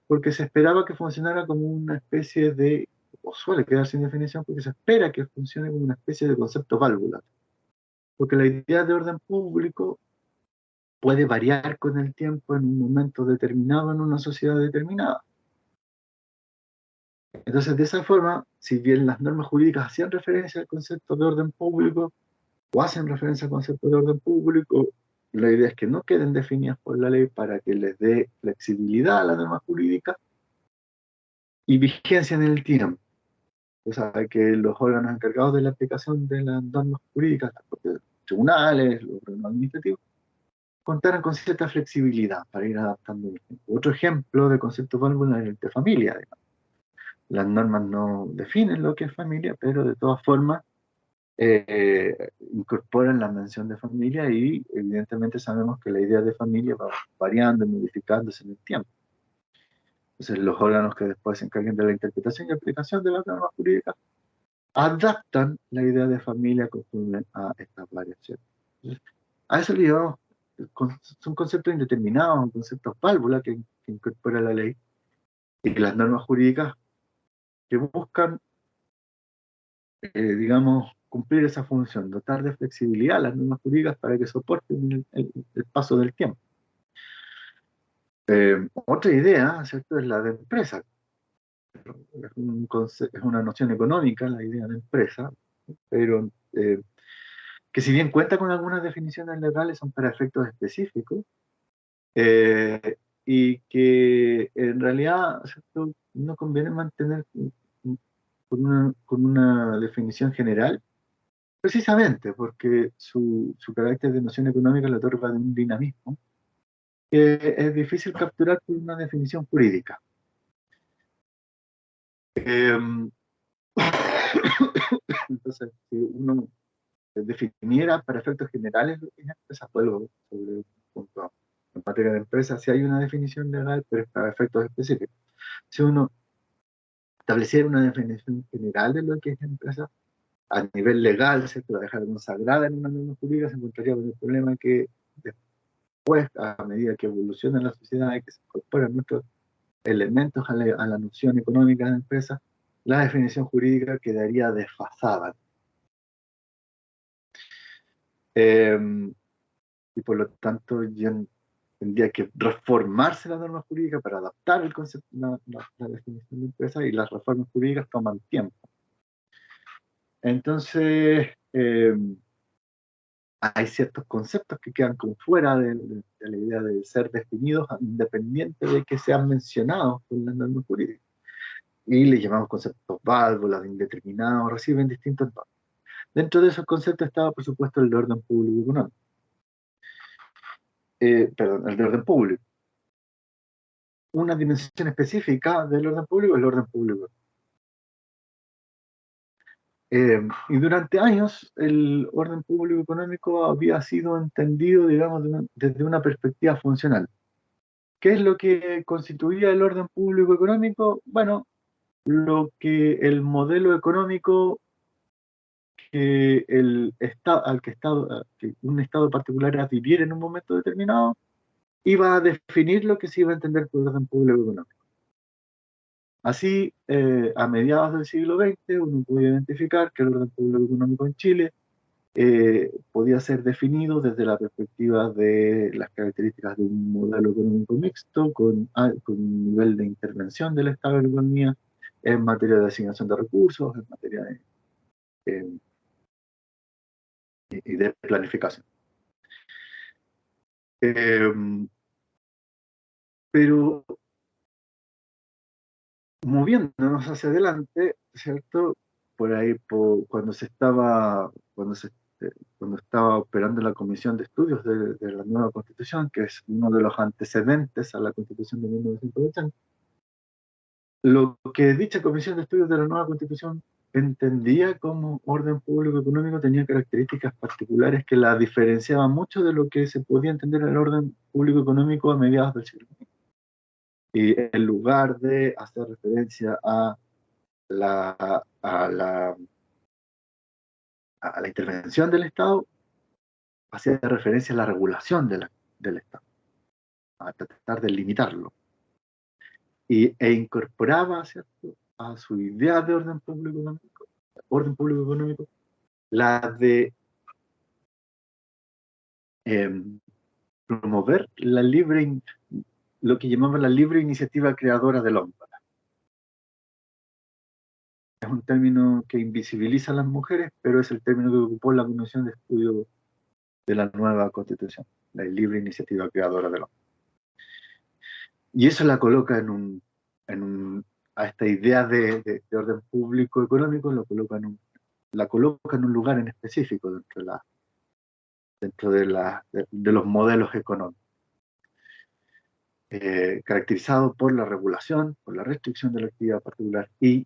porque se esperaba que funcionara como una especie de, o suele quedar sin definición porque se espera que funcione como una especie de concepto válvula, porque la idea de orden público puede variar con el tiempo en un momento determinado en una sociedad determinada. Entonces, de esa forma, si bien las normas jurídicas hacían referencia al concepto de orden público o hacen referencia al concepto de orden público, la idea es que no queden definidas por la ley para que les dé flexibilidad a la norma jurídica y vigencia en el tiempo. O sea, que los órganos encargados de la aplicación de las normas jurídicas, los tribunales, los órganos administrativos, contaran con cierta flexibilidad para ir adaptando el tiempo. Otro ejemplo de concepto válvula es el de familia. Digamos. Las normas no definen lo que es familia, pero de todas formas incorporan la mención de familia y evidentemente sabemos que la idea de familia va variando y modificándose en el tiempo. Entonces los órganos que después se encarguen de la interpretación y aplicación de las normas jurídicas adaptan la idea de familia conforme a estas variaciones. Entonces, a eso le llamamos, son conceptos indeterminados, conceptos válvula que incorpora la ley y las normas jurídicas que buscan, digamos, cumplir esa función, dotar de flexibilidad a las normas jurídicas para que soporten el paso del tiempo. Otra idea, ¿cierto?, es la de empresa. Es una noción económica, la idea de empresa, pero que si bien cuenta con algunas definiciones legales, son para efectos específicos, y que en realidad, ¿cierto?, no conviene mantener con una definición general, precisamente porque su carácter de noción económica le otorga de un dinamismo que es difícil capturar por una definición jurídica. Entonces, si uno definiera para efectos generales lo que es empresa, vuelvo sobre un punto en materia de empresa, si hay una definición legal, pero es para efectos específicos. Si uno estableciera una definición general de lo que es empresa, a nivel legal, ¿cierto?, la dejar consagrada en una norma jurídica, se encontraría con el problema que después, a medida que evoluciona la sociedad y que se incorporan nuestros elementos a la noción económica de empresa, la definición jurídica quedaría desfasada. Y por lo tanto ya tendría que reformarse la norma jurídica para adaptar el concepto, la definición de empresa, y las reformas jurídicas toman tiempo. Entonces, hay ciertos conceptos que quedan como fuera de la idea de ser definidos, independiente de que sean mencionados por las normas jurídicas. Y le llamamos conceptos válvulas, indeterminados, reciben distintos nombres. Dentro de esos conceptos estaba, por supuesto, el de orden público económico. Perdón, el de orden público. Una dimensión específica del orden público es el orden público. Y durante años el orden público económico había sido entendido, digamos, desde una perspectiva funcional. ¿Qué es lo que constituía el orden público económico? Bueno, lo que el modelo económico que que un Estado particular adhiriera en un momento determinado iba a definir lo que se iba a entender por orden público económico. Así, a mediados del siglo XX, uno puede identificar que el orden público económico en Chile podía ser definido desde la perspectiva de las características de un modelo económico mixto, con un nivel de intervención del Estado en la economía en materia de asignación de recursos, en materia eh, y de planificación. Eh, pero moviéndonos hacia adelante, ¿cierto? Por ahí, cuando estaba operando la Comisión de Estudios de la nueva Constitución, que es uno de los antecedentes a la Constitución de 1980, lo que dicha Comisión de Estudios de la nueva Constitución entendía como orden público económico tenía características particulares que la diferenciaban mucho de lo que se podía entender el orden público económico a mediados del siglo XX. Y en lugar de hacer referencia la, a la, a la intervención del Estado, hacía referencia a la regulación del Estado, a tratar de limitarlo. E incorporaba, ¿cierto?, a su idea de orden público económico, la de eh, promover lo que llamaban la libre iniciativa creadora del hombre. Es un término que invisibiliza a las mujeres, pero es el término que ocupó la Comisión de Estudio de la nueva Constitución, la libre iniciativa creadora del hombre. Y eso la coloca a esta idea de orden público económico, la coloca en un lugar en específico dentro de los modelos económicos, caracterizado por la regulación, por la restricción de la actividad particular y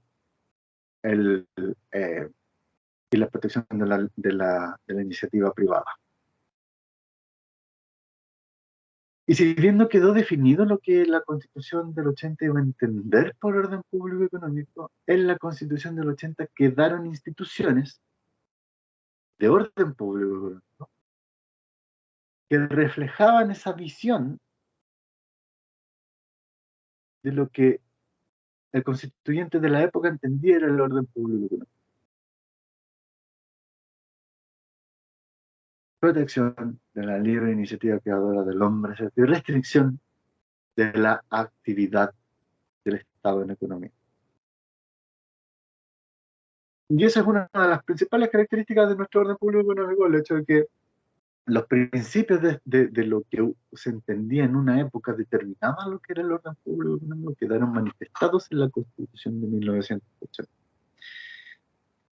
el, y la protección de la iniciativa privada. Y si bien no quedó definido lo que la Constitución del 80 iba a entender por orden público económico, en la Constitución del 80 quedaron instituciones de orden público económico que reflejaban esa visión de lo que el constituyente de la época entendía era el orden público económico. Protección de la libre iniciativa creadora del hombre, y restricción de la actividad del Estado en economía. Y esa es una de las principales características de nuestro orden público económico, el hecho de que los principios de lo que se entendía en una época determinaban lo que era el orden público económico, quedaron manifestados en la Constitución de 1980.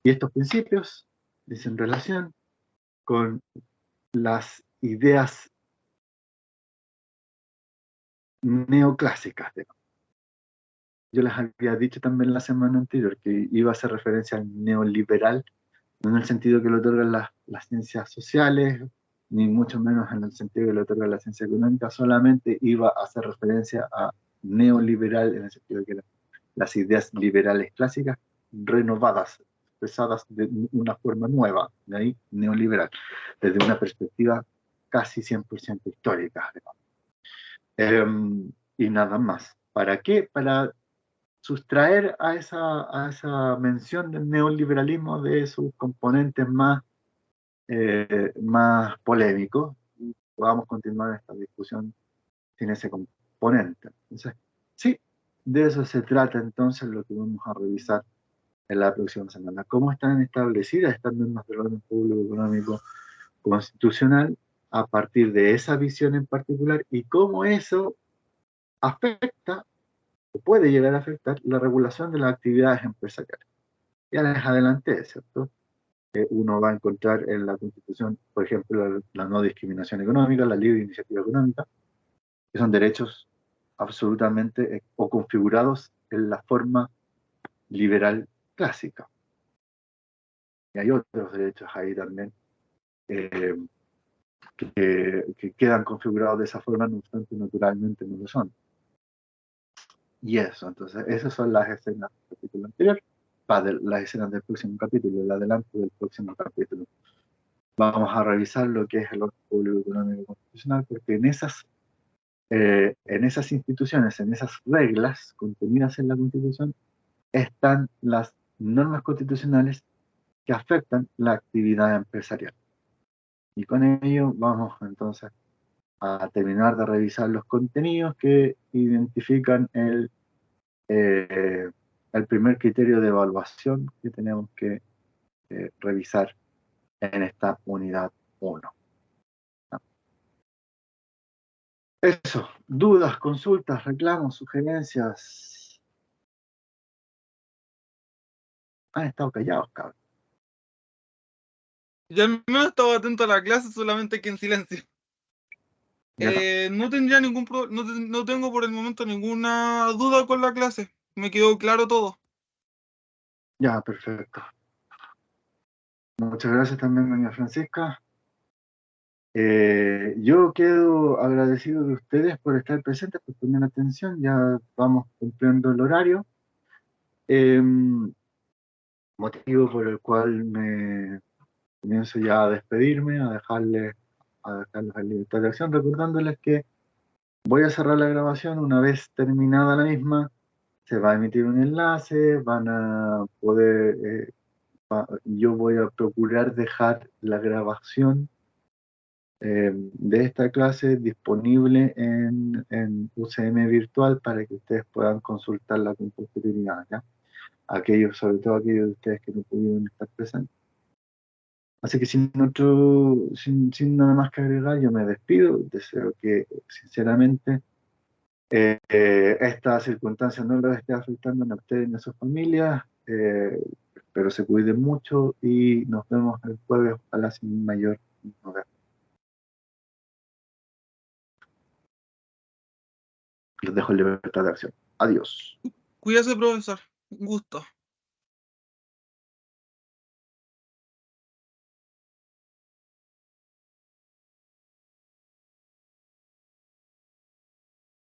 Y estos principios dicen relación con las ideas neoclásicas. Yo les había dicho también la semana anterior que iba a hacer referencia al neoliberal, no en el sentido que le otorgan las ciencias sociales, ni mucho menos en el sentido que le otorgan la ciencia económica, solamente iba a hacer referencia a neoliberal en el sentido de que las ideas liberales clásicas renovadas, expresadas de una forma nueva, de ahí neoliberal, desde una perspectiva casi 100% histórica. Y nada más. ¿Para qué? Para sustraer a esa mención del neoliberalismo de sus componentes más polémicos y podamos continuar esta discusión sin ese componente. Entonces, sí, de eso se trata entonces lo que vamos a revisar en la próxima semana. ¿Cómo están establecidas estas normas del orden público económico constitucional a partir de esa visión en particular y cómo eso afecta o puede llegar a afectar la regulación de las actividades empresariales? Ya les adelanté, ¿cierto? Uno va a encontrar en la Constitución, por ejemplo, la no discriminación económica, la libre iniciativa económica, que son derechos absolutamente o configurados en la forma liberal clásica. Y hay otros derechos ahí también eh, que quedan configurados de esa forma, no obstante, naturalmente no lo son. Y eso, entonces, esas son las escenas del capítulo anterior, las escenas del próximo capítulo, el adelanto del próximo capítulo. Vamos a revisar lo que es el orden público económico constitucional, porque en esas instituciones, en esas reglas contenidas en la Constitución, están las normas constitucionales que afectan la actividad empresarial. Y con ello vamos entonces a terminar de revisar los contenidos que identifican el primer criterio de evaluación que tenemos que revisar en esta unidad 1. Eso, dudas, consultas, reclamos, sugerencias. Han estado callados, cabrón. Yo al menos estaba atento a la clase, solamente que en silencio. No tendría no tengo por el momento ninguna duda con la clase. Me quedó claro todo. Ya, perfecto. Muchas gracias también, doña Francisca. Yo quedo agradecido de ustedes por estar presentes, por poner atención. Ya vamos cumpliendo el horario. Motivo por el cual me comienzo ya a despedirme, a dejarlos en libertad de acción, recordándoles que voy a cerrar la grabación una vez terminada la misma. Se va a emitir un enlace, van a poder, yo voy a procurar dejar la grabación de esta clase disponible en UCM virtual para que ustedes puedan consultarla con posterioridad, ¿ya? Sobre todo aquellos de ustedes que no pudieron estar presentes. Así que sin nada más que agregar, yo me despido. Deseo que, sinceramente, esta circunstancia no les esté afectando a ustedes ni a sus familias. Espero se cuiden mucho y nos vemos el jueves, ojalá sin mayor novedad. Los dejo en libertad de acción. Adiós. Cuídese, profesor. Un gusto.